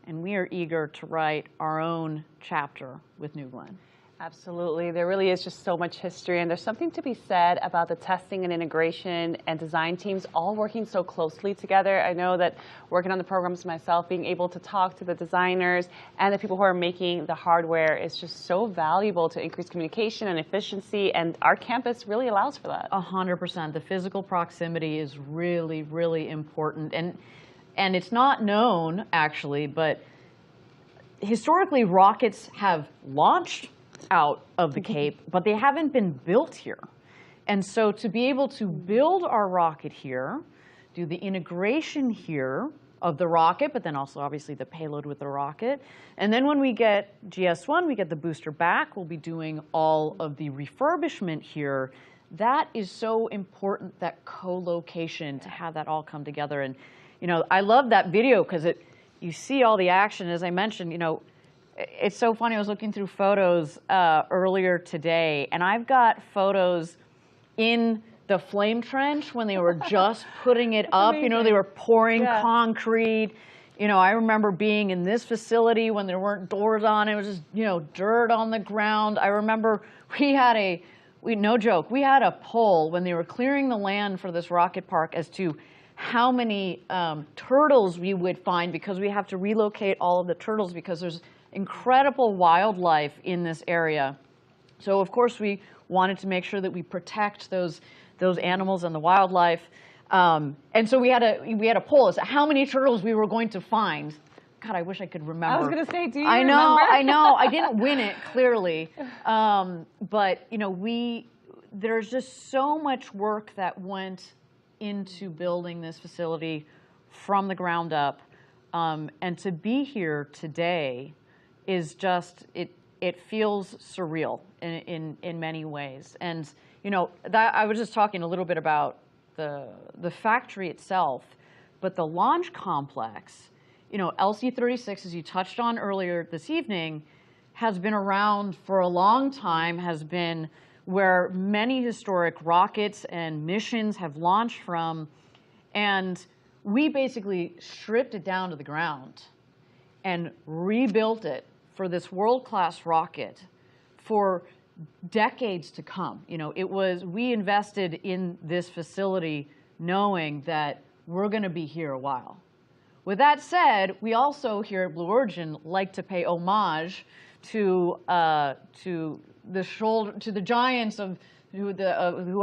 and we are eager to write our own chapter with New Glenn. Absolutely. There really is just so much history, and there's something to be said about the testing and integration and design teams all working so closely together. I know that working on the programs myself, being able to talk to the designers and the people who are making the hardware is just so valuable to increase communication and efficiency, and our campus really allows for that. 100%. The physical proximity is really, really important. And it's not known, actually, but historically rockets have launched out of the Cape, but they haven't been built here. And so to be able to build our rocket here, do the integration here of the rocket, but then also obviously the payload with the rocket. And then when we get GS1, we get the booster back, we'll be doing all of the refurbishment here. That is so important, that co-location, to have that all come together. And, you know, I love that video because you see all the action. As I mentioned, you know, it's so funny. I was looking through photos earlier today, and I've got photos in the flame trench when they were just putting it up. Amazing. You know, they were pouring concrete. You know, I remember being in this facility when there weren't doors on. It was just, you know, dirt on the ground. I remember we had no joke, we had a poll when they were clearing the land for this rocket park as to how many turtles we would find, because we have to relocate all of the turtles because there's incredible wildlife in this area. So of course we wanted to make sure that we protect those animals and the wildlife. And so we had a poll as to how many turtles we were going to find. God, I wish I could remember. I was going to say, do you remember? I know. I didn't win it, clearly. But you know, there's just so much work that went into building this facility from the ground up. And to be here today is just, it feels surreal in many ways. And you know, that I was just talking a little bit about the factory itself, but the launch complex, you know, LC-36, as you touched on earlier this evening, has been around for a long time, has been where many historic rockets and missions have launched from, and we basically stripped it down to the ground and rebuilt it for this world-class rocket for decades to come. You know, we invested in this facility knowing that we're going to be here a while. With that said, we also here at Blue Origin like to pay homage to the giants who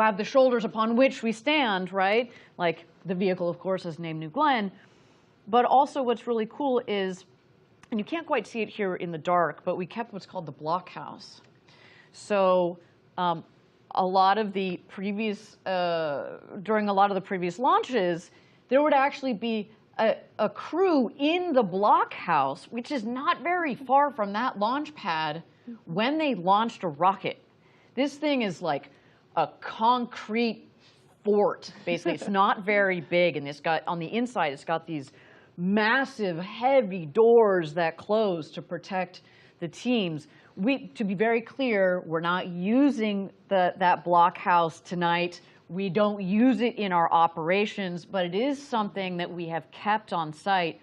have the shoulders upon which we stand, right? Like the vehicle, of course, is named New Glenn. But also what's really cool is, and you can't quite see it here in the dark, but we kept what's called the blockhouse. So during a lot of the previous launches, there would actually be a crew in the blockhouse, which is not very far from that launch pad, when they launched a rocket. This thing is like a concrete fort, basically. It's not very big, and on the inside, it's got these massive, heavy doors that close to protect the teams. To be very clear, we're not using that blockhouse tonight. We don't use it in our operations, but it is something that we have kept on site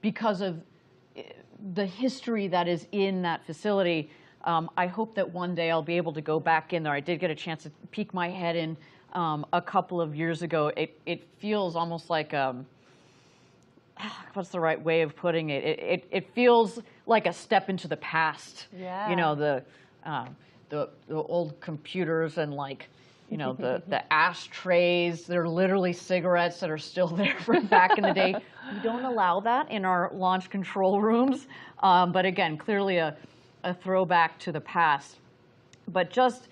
because of the history that is in that facility. I hope that one day I'll be able to go back in there. I did get a chance to peek my head in a couple of years ago. It feels almost like, what's the right way of putting it? It feels like a step into the past. Yeah. You know, the old computers and like, you know, the ashtrays. They're literally cigarettes that are still there from back in the day. We don't allow that in our launch control rooms. But again, clearly a throwback to the past. But just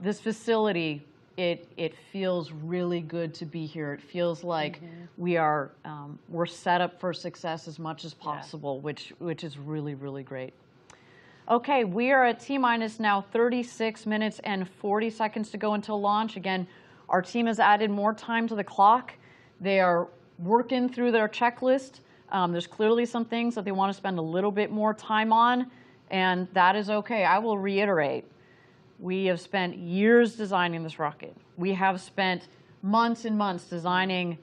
this facility, it feels really good to be here. It feels like we're set up for success as much as possible, which is really, really great. Okay, we are at T-minus now 36 minutes and 40 seconds to go until launch. Again, our team has added more time to the clock. They are working through their checklist. There's clearly some things that they want to spend a little bit more time on, and that is okay. I will reiterate, we have spent years designing this rocket. We have spent months and months designing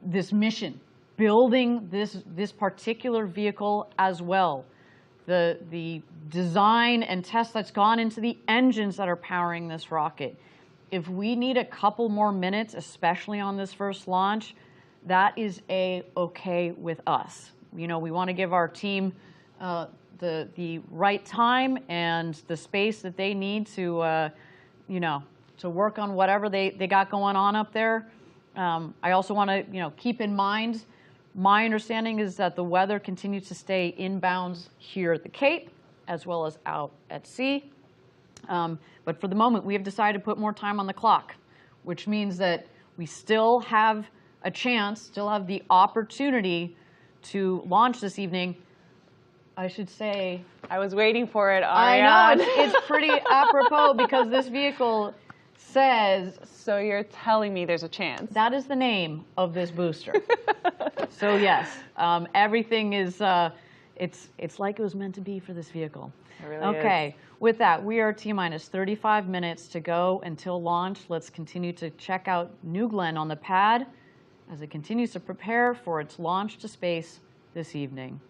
this mission, building this particular vehicle as well. The design and test that's gone into the engines that are powering this rocket. If we need a couple more minutes, especially on this first launch, that is okay with us. You know, we want to give our team the right time and the space that they need to, you know, to work on whatever they got going on up there. I also want to, you know, keep in mind, my understanding is that the weather continues to stay inbounds here at the Cape, as well as out at sea. But for the moment, we have decided to put more time on the clock, which means that we still have a chance, still have the opportunity to launch this evening. I should say, I was waiting for it, I Ariane. know, it's pretty apropos because this vehicle says... So you're telling me there's a chance. That is the name of this booster. So yes, everything is, it's like it was meant to be for this vehicle. It really okay, is. With that, we are T-minus 35 minutes to go until launch. Let's continue to check out New Glenn on the pad as it continues to prepare for its launch to space this evening.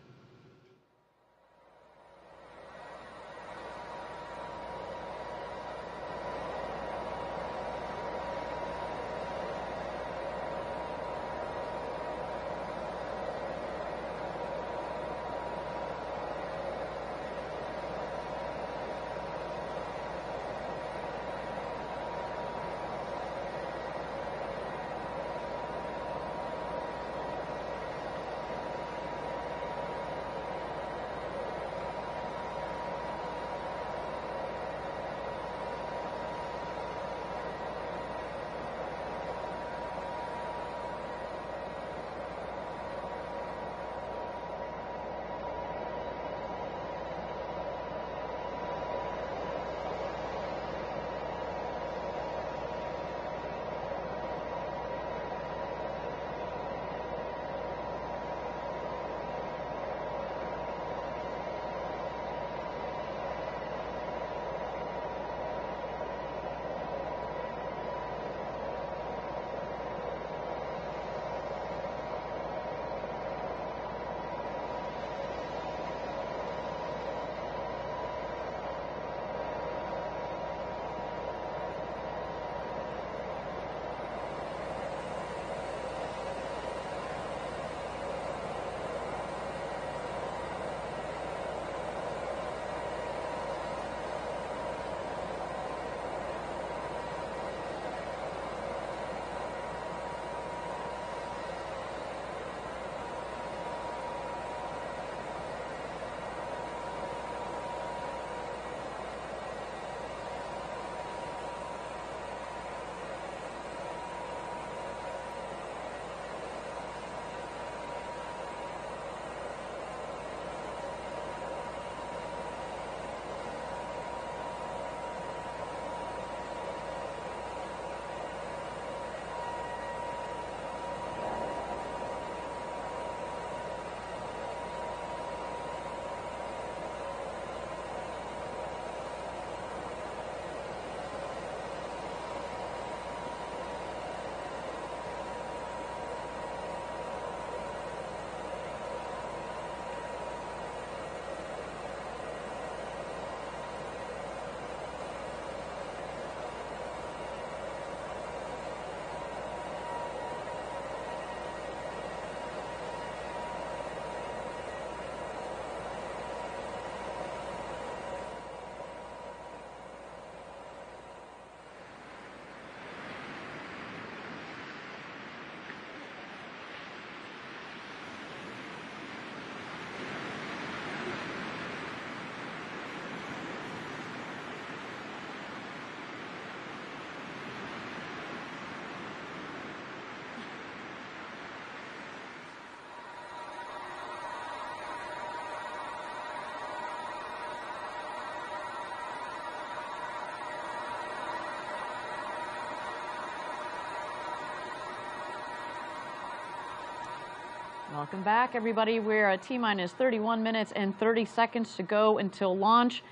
Welcome back, everybody. We're at T-minus 31 minutes and 30 seconds to go until launch.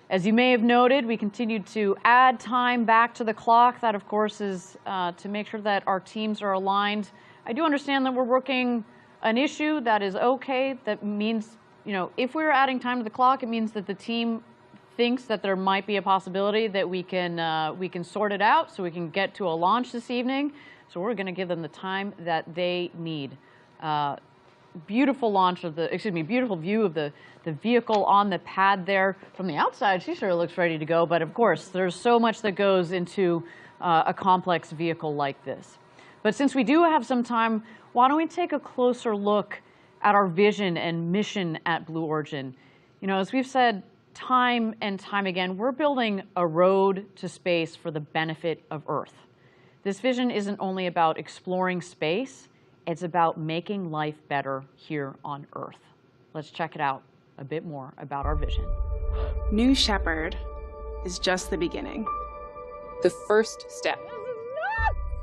As you may have noted, we continued to add time back to the clock. That, of course, is to make sure that our teams are aligned. I do understand that we're working an issue. That is okay. That means, you know, if we're adding time to the clock, it means that the team thinks that there might be a possibility that we can sort it out so we can get to a launch this evening. So we're going to give them the time that they need. Beautiful launch of beautiful view of the vehicle on the pad there. From the outside, she sure looks ready to go, but of course, there's so much that goes into a complex vehicle like this. But since we do have some time, why don't we take a closer look at our vision and mission at Blue Origin? You know, as we've said time and time again, we're building a road to space for the benefit of Earth. This vision isn't only about exploring space, it's about making life better here on Earth. Let's check it out a bit more about our vision. New Shepard is just the beginning. The first step.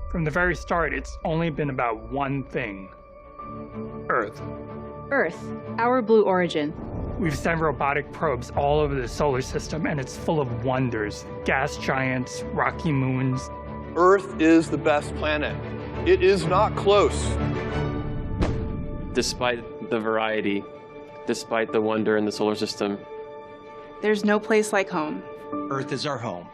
From the very start, it's only been about one thing: Earth. Earth, our Blue Origin. We've sent robotic probes all over the solar system, and it's full of wonders: gas giants, rocky moons. Earth is the best planet. It is not close. Despite the variety, despite the wonder in the solar system, there's no place like home. Earth is our home,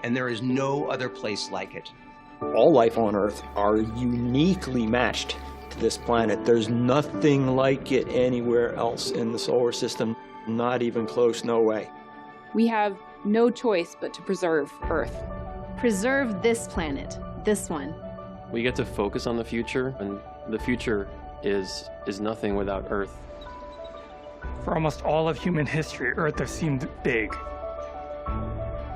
and there is no other place like it. All life on Earth are uniquely matched to this planet. There's nothing like it anywhere else in the solar system, not even close, no way. We have no choice but to preserve Earth. Preserve this planet, this one. we get to focus on the future, and the future is nothing without Earth. For almost all of human history, Earth has seemed big.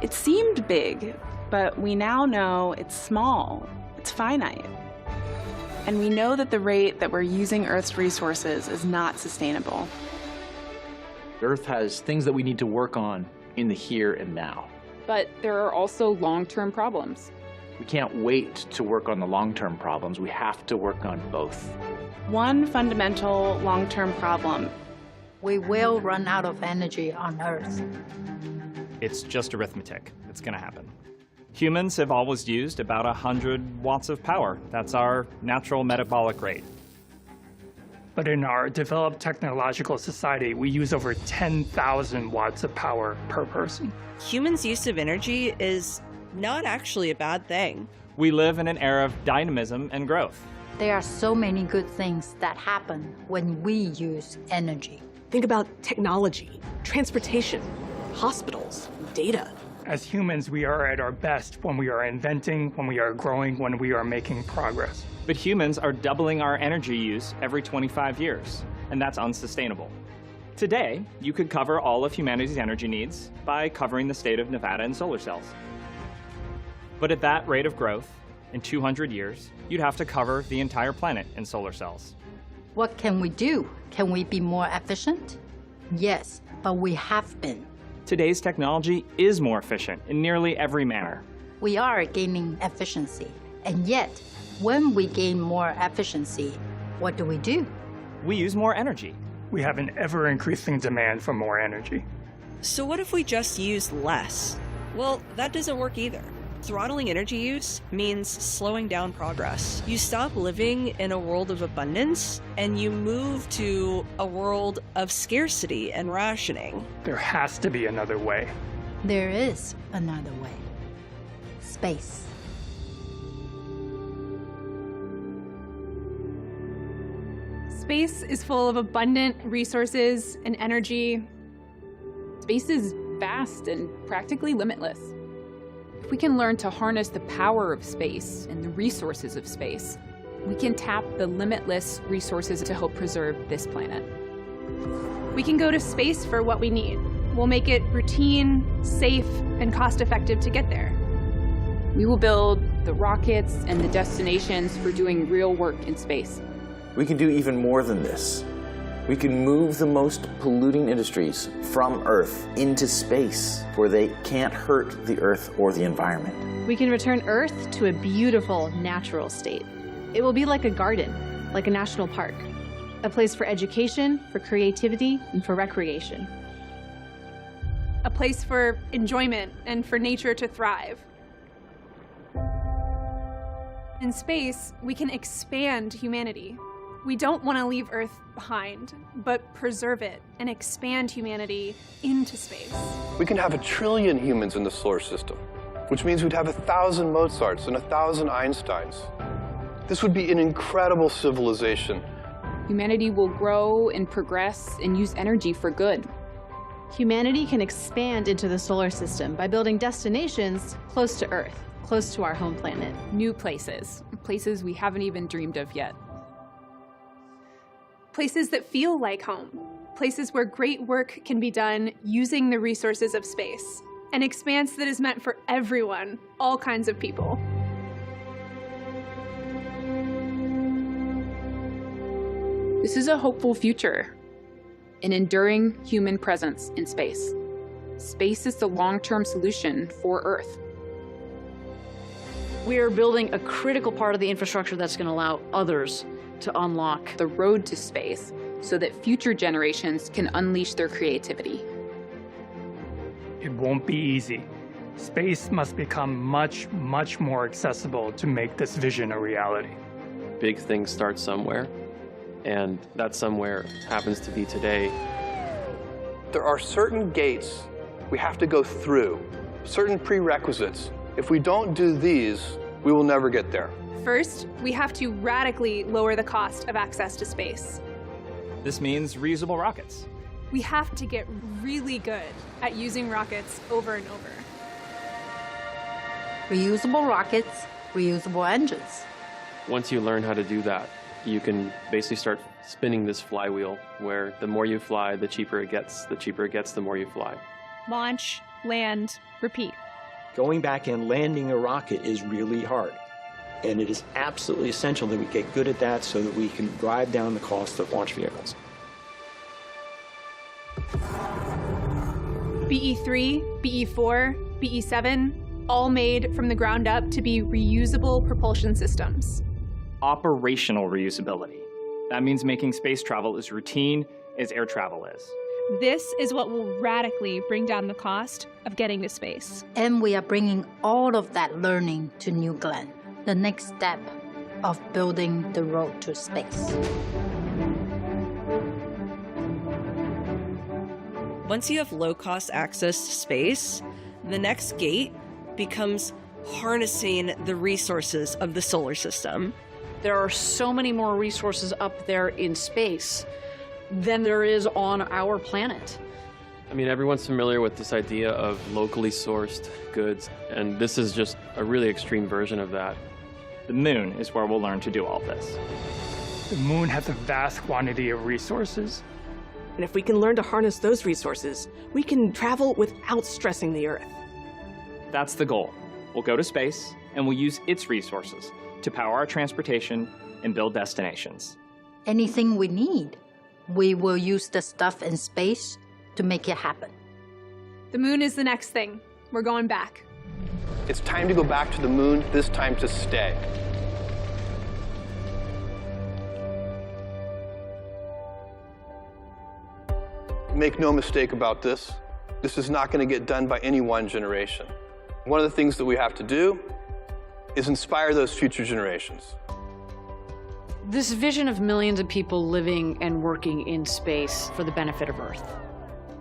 It seemed big, but we now know it's small, it's finite. And we know that the rate that we're using Earth's resources is not sustainable. Earth has things that we need to work on in the here and now. But there are also long-term problems. We can't wait to work on the long-term problems. We have to work on both. One fundamental long-term problem. We will run out of energy on Earth. It's just arithmetic. It's going to happen. Humans have always used about 100 watts of power. That's our natural metabolic rate. But in our developed technological society, we use over 10,000 watts of power per person. Humans' use of energy is not actually a bad thing. We live in an era of dynamism and growth. There are so many good things that happen when we use energy. Think about technology, transportation, hospitals, data. As humans, we are at our best when we are inventing, when we are growing, when we are making progress. But humans are doubling our energy use every 25 years, and that's unsustainable. Today, you could cover all of humanity's energy needs by covering the state of Nevada in solar cells. But at that rate of growth, in 200 years, you'd have to cover the entire planet in solar cells. What can we do? Can we be more efficient? Yes, but we have been. Today's technology is more efficient in nearly every manner. We are gaining efficiency, and yet, when we gain more efficiency, what do? We use more energy. We have an ever-increasing demand for more energy. So what if we just use less? Well, that doesn't work either. Throttling energy use means slowing down progress. You stop living in a world of abundance, and you move to a world of scarcity and rationing. There has to be another way. There is another way. Space. Space is full of abundant resources and energy. Space is vast and practically limitless. If we can learn to harness the power of space and the resources of space, we can tap the limitless resources to help preserve this planet. We can go to space for what we need. We'll make it routine, safe, and cost-effective to get there. We will build the rockets and the destinations for doing real work in space. We can do even more than this. We can move the most polluting industries from Earth into space, where they can't hurt the Earth or the environment. We can return Earth to a beautiful natural state. It will be like a garden, like a national park. A place for education, for creativity, and for recreation. A place for enjoyment and for nature to thrive. In space, we can expand humanity. We don't want to leave Earth behind, but preserve it and expand humanity into space. We can have 1 trillion humans in the solar system, which means we'd have 1,000 Mozarts and 1,000 Einsteins. This would be an incredible civilization. Humanity will grow and progress and use energy for good. Humanity can expand into the solar system by building destinations close to Earth, close to our home planet. New places, places we haven't even dreamed of yet. Places that feel like home. Places where great work can be done using the resources of space. An expanse that is meant for everyone, all kinds of people. This is a hopeful future, an enduring human presence in space. Space is the long-term solution for Earth. We are building a critical part of the infrastructure that's going to allow others to unlock the road to space so that future generations can unleash their creativity. It won't be easy. Space must become much, much more accessible to make this vision a reality. Big things start somewhere, and that somewhere happens to be today. There are certain gates we have to go through, certain prerequisites. If we don't do these, we will never get there. First, we have to radically lower the cost of access to space. This means reusable rockets. We have to get really good at using rockets over and over. Reusable rockets, reusable engines. Once you learn how to do that, you can basically start spinning this flywheel where the more you fly, the cheaper it gets. The cheaper it gets, the more you fly. Launch, land, repeat. Going back and landing a rocket is really hard. And it is absolutely essential that we get good at that so that we can drive down the cost of launch vehicles. BE-3, BE-4, BE-7, all made from the ground up to be reusable propulsion systems. Operational reusability. That means making space travel as routine as air travel is. This is what will radically bring down the cost of getting to space. And we are bringing all of that learning to New Glenn, the next step of building the road to space. Once you have low-cost access to space, the next gate becomes harnessing the resources of the solar system. There are so many more resources up there in space than there is on our planet. I mean, everyone's familiar with this idea of locally sourced goods, and this is just a really extreme version of that. The moon is where we'll learn to do all this. The moon has a vast quantity of resources. And if we can learn to harness those resources, we can travel without stressing the Earth. That's the goal. We'll go to space, and we'll use its resources to power our transportation and build destinations. Anything we need, we will use the stuff in space to make it happen. The moon is the next thing. We're going back. It's time to go back to the moon, this time to stay. Make no mistake about this. This is not going to get done by any one generation. One of the things that we have to do is inspire those future generations. This vision of millions of people living and working in space for the benefit of Earth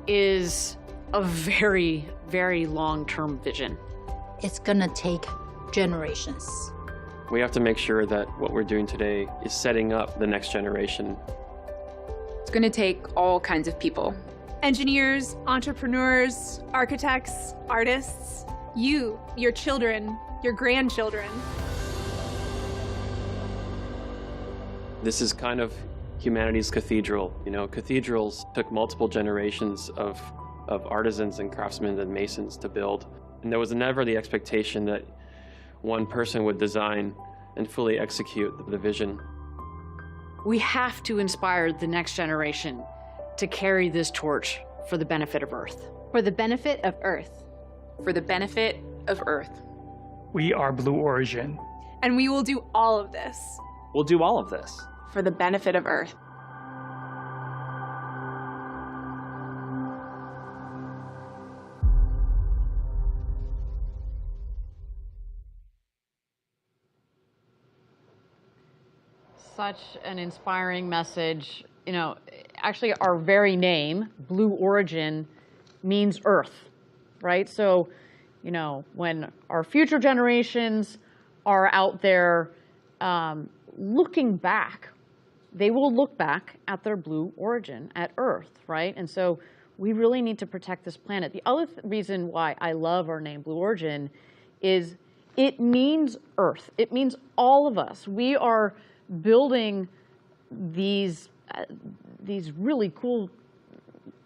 is a very, very long-term vision. It's gonna take generations. We have to make sure that what we're doing today is setting up the next generation. It's going to take all kinds of people. Engineers, entrepreneurs, architects, artists, you, your children, your grandchildren. This is kind of humanity's cathedral. You know, cathedrals took multiple generations of artisans and craftsmen and masons to build. And there was never the expectation that one person would design and fully execute the vision. We have to inspire the next generation to carry this torch for the benefit of Earth. For the benefit of Earth. For the benefit of Earth. We are Blue Origin. And we will do all of this. We'll do all of this. For the benefit of Earth. such an inspiring message. You know, actually our very name, Blue Origin, means Earth, right? So, you know, when our future generations are out there looking back, they will look back at their blue origin, at Earth, right? And so we really need to protect this planet. The other reason why I love our name, Blue Origin, is it means Earth. It means all of us. We are building these really cool,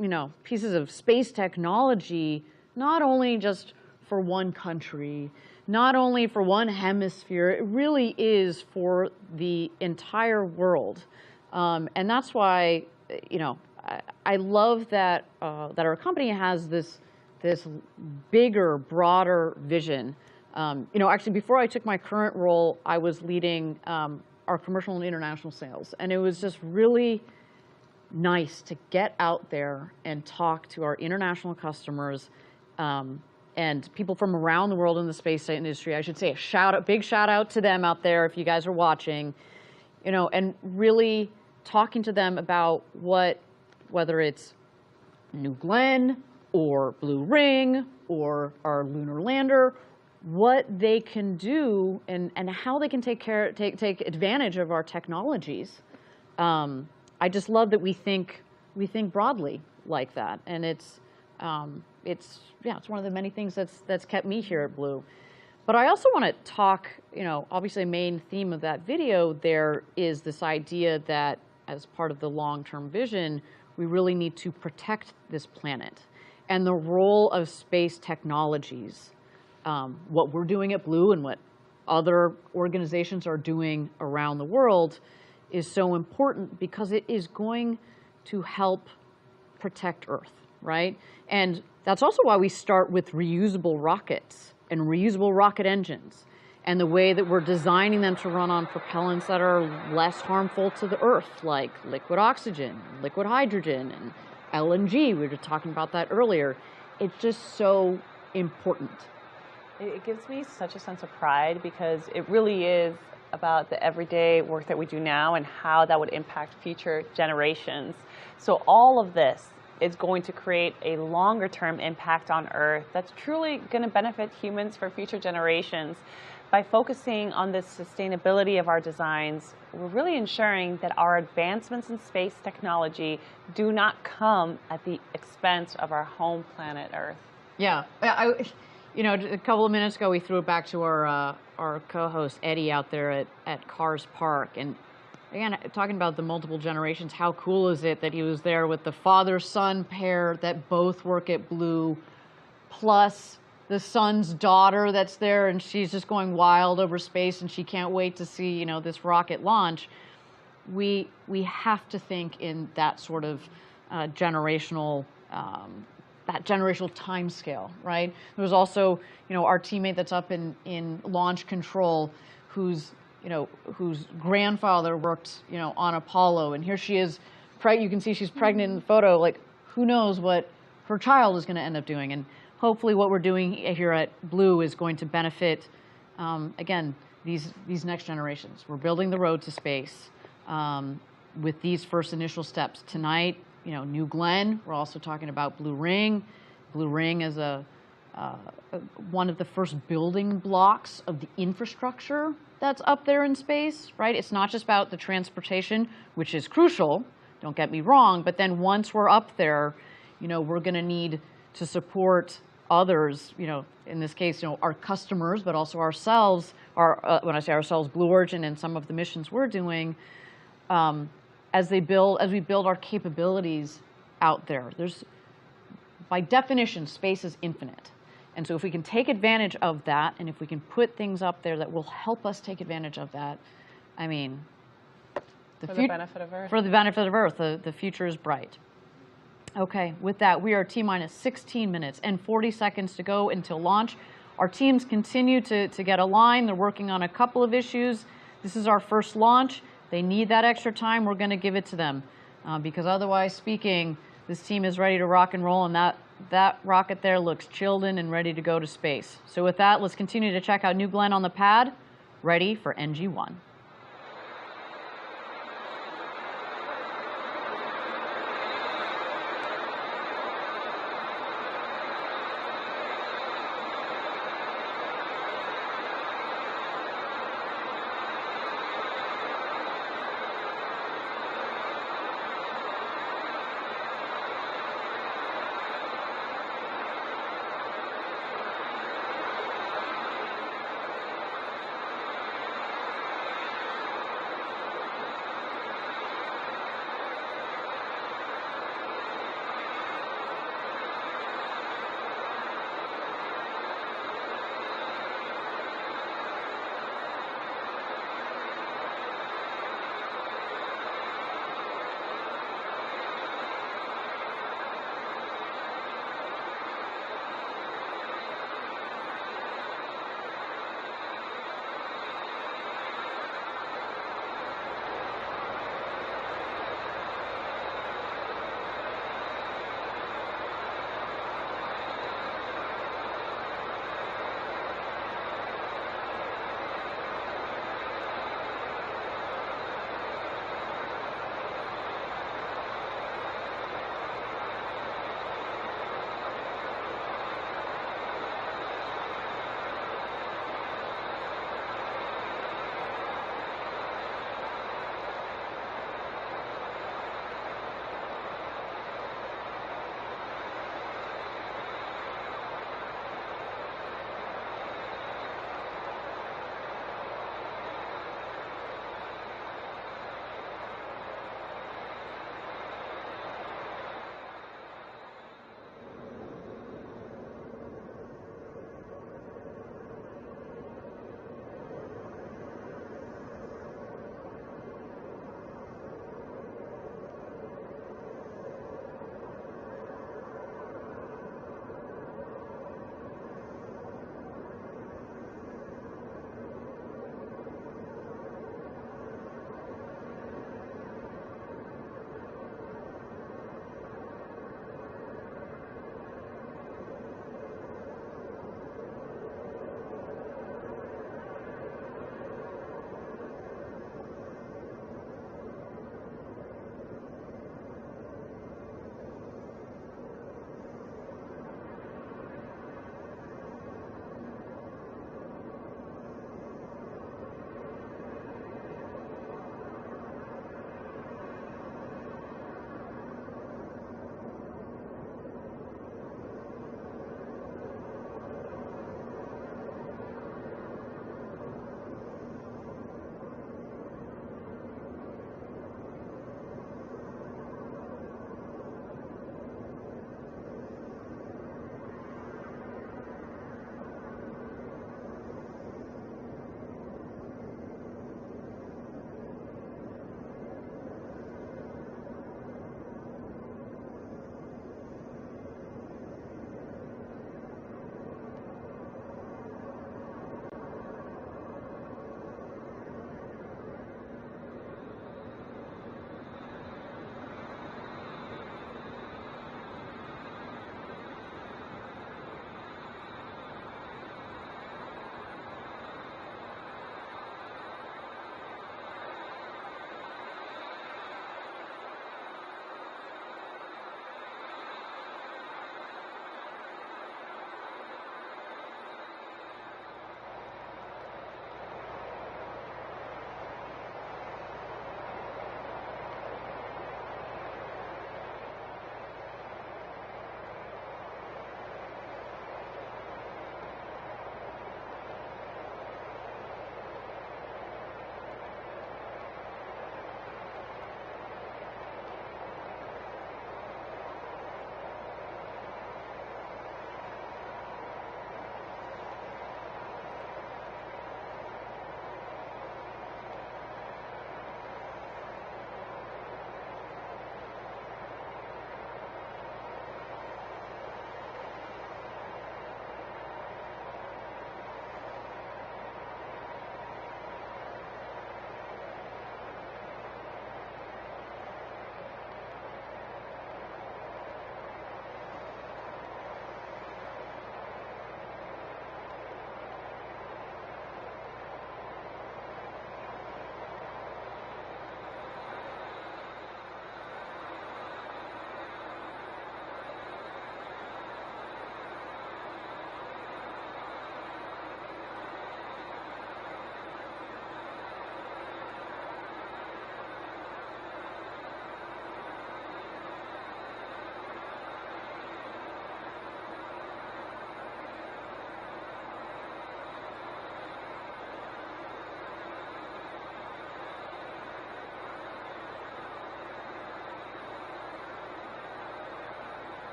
you know, pieces of space technology, not only just for one country, not only for one hemisphere, it really is for the entire world. And that's why, you know, I love that that our company has this bigger, broader vision. You know, actually, before I took my current role, I was leading our commercial and international sales, and it was just really nice to get out there and talk to our international customers and people from around the world in the space industry. I should say a big shout out to them out there if you guys are watching, you know, and really talking to them about whether it's New Glenn or Blue Ring or our lunar lander, what they can do and how they can take advantage of our technologies. I just love that we think broadly like that, and it's one of the many things that's kept me here at Blue. But I also want to talk, you know, obviously a main theme of that video there is this idea that as part of the long-term vision, we really need to protect this planet and the role of space technologies. What we're doing at Blue and what other organizations are doing around the world is so important because it is going to help protect Earth, right? And that's also why we start with reusable rockets and reusable rocket engines and the way that we're designing them to run on propellants that are less harmful to the Earth, like liquid oxygen, liquid hydrogen, and LNG. We were just talking about that earlier. It's just so important. It gives me such a sense of pride because it really is about the everyday work that we do now and how that would impact future generations. So all of this is going to create a longer term impact on Earth that's truly going to benefit humans for future generations. By focusing on the sustainability of our designs, we're really ensuring that our advancements in space technology do not come at the expense of our home planet Earth. Yeah, you know, a couple of minutes ago, we threw it back to our co-host Eddie out there at Cars Park, and again, talking about the multiple generations, how cool is it that he was there with the father-son pair that both work at Blue, plus the son's daughter that's there, and she's just going wild over space, and she can't wait to see, you know, this rocket launch. We have to think in that sort of generational. That generational time scale, right? There was also, you know, our teammate that's up in launch control, whose grandfather worked, you know, on Apollo, and here she is, you can see she's pregnant in the photo. Like, who knows what her child is going to end up doing? And hopefully, what we're doing here at Blue is going to benefit, again, these next generations. We're building the road to space with these first initial steps tonight. You know, New Glenn. We're also talking about Blue Ring. Blue Ring is one of the first building blocks of the infrastructure that's up there in space, right? It's not just about the transportation, which is crucial, don't get me wrong, but then once we're up there, you know, we're going to need to support others, you know, in this case, you know, our customers, but also ourselves, when I say ourselves, Blue Origin and some of the missions we're doing, as we build our capabilities out there. By definition, space is infinite. And so if we can take advantage of that, and if we can put things up there that will help us take advantage of that, I mean, for the benefit of Earth. For the benefit of Earth, the future is bright. Okay, with that, we are T-minus 16 minutes and 40 seconds to go until launch. Our teams continue to get aligned. They're working on a couple of issues. This is our first launch. They need that extra time. We're going to give it to them because otherwise speaking, this team is ready to rock and roll, and that rocket there looks chilled in and ready to go to space. So with that, let's continue to check out New Glenn on the pad, ready for NG-1.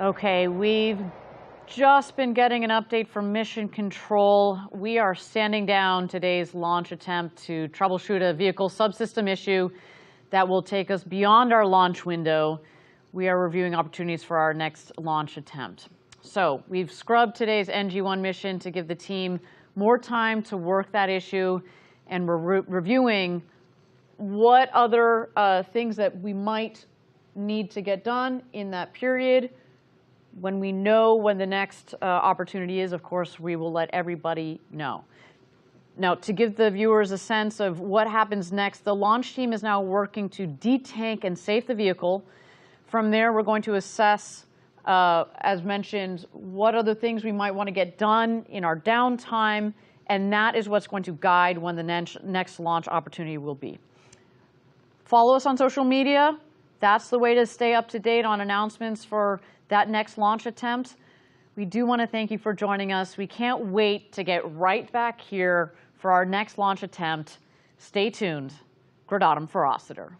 Okay, we've just been getting an update from Mission Control. We are standing down today's launch attempt to troubleshoot a vehicle subsystem issue that will take us beyond our launch window. We are reviewing opportunities for our next launch attempt. So we've scrubbed today's NG-1 mission to give the team more time to work that issue, and we're reviewing what other things that we might need to get done in that period. When we know when the next opportunity is, of course, we will let everybody know. Now, to give the viewers a sense of what happens next, the launch team is now working to detank and safe the vehicle. From there, we're going to assess, as mentioned, what other things we might want to get done in our downtime, and that is what's going to guide when the next launch opportunity will be. Follow us on social media. That's the way to stay up to date on announcements for that next launch attempt. We do want to thank you for joining us. We can't wait to get right back here for our next launch attempt. Stay tuned. Gradatum for Rossiter.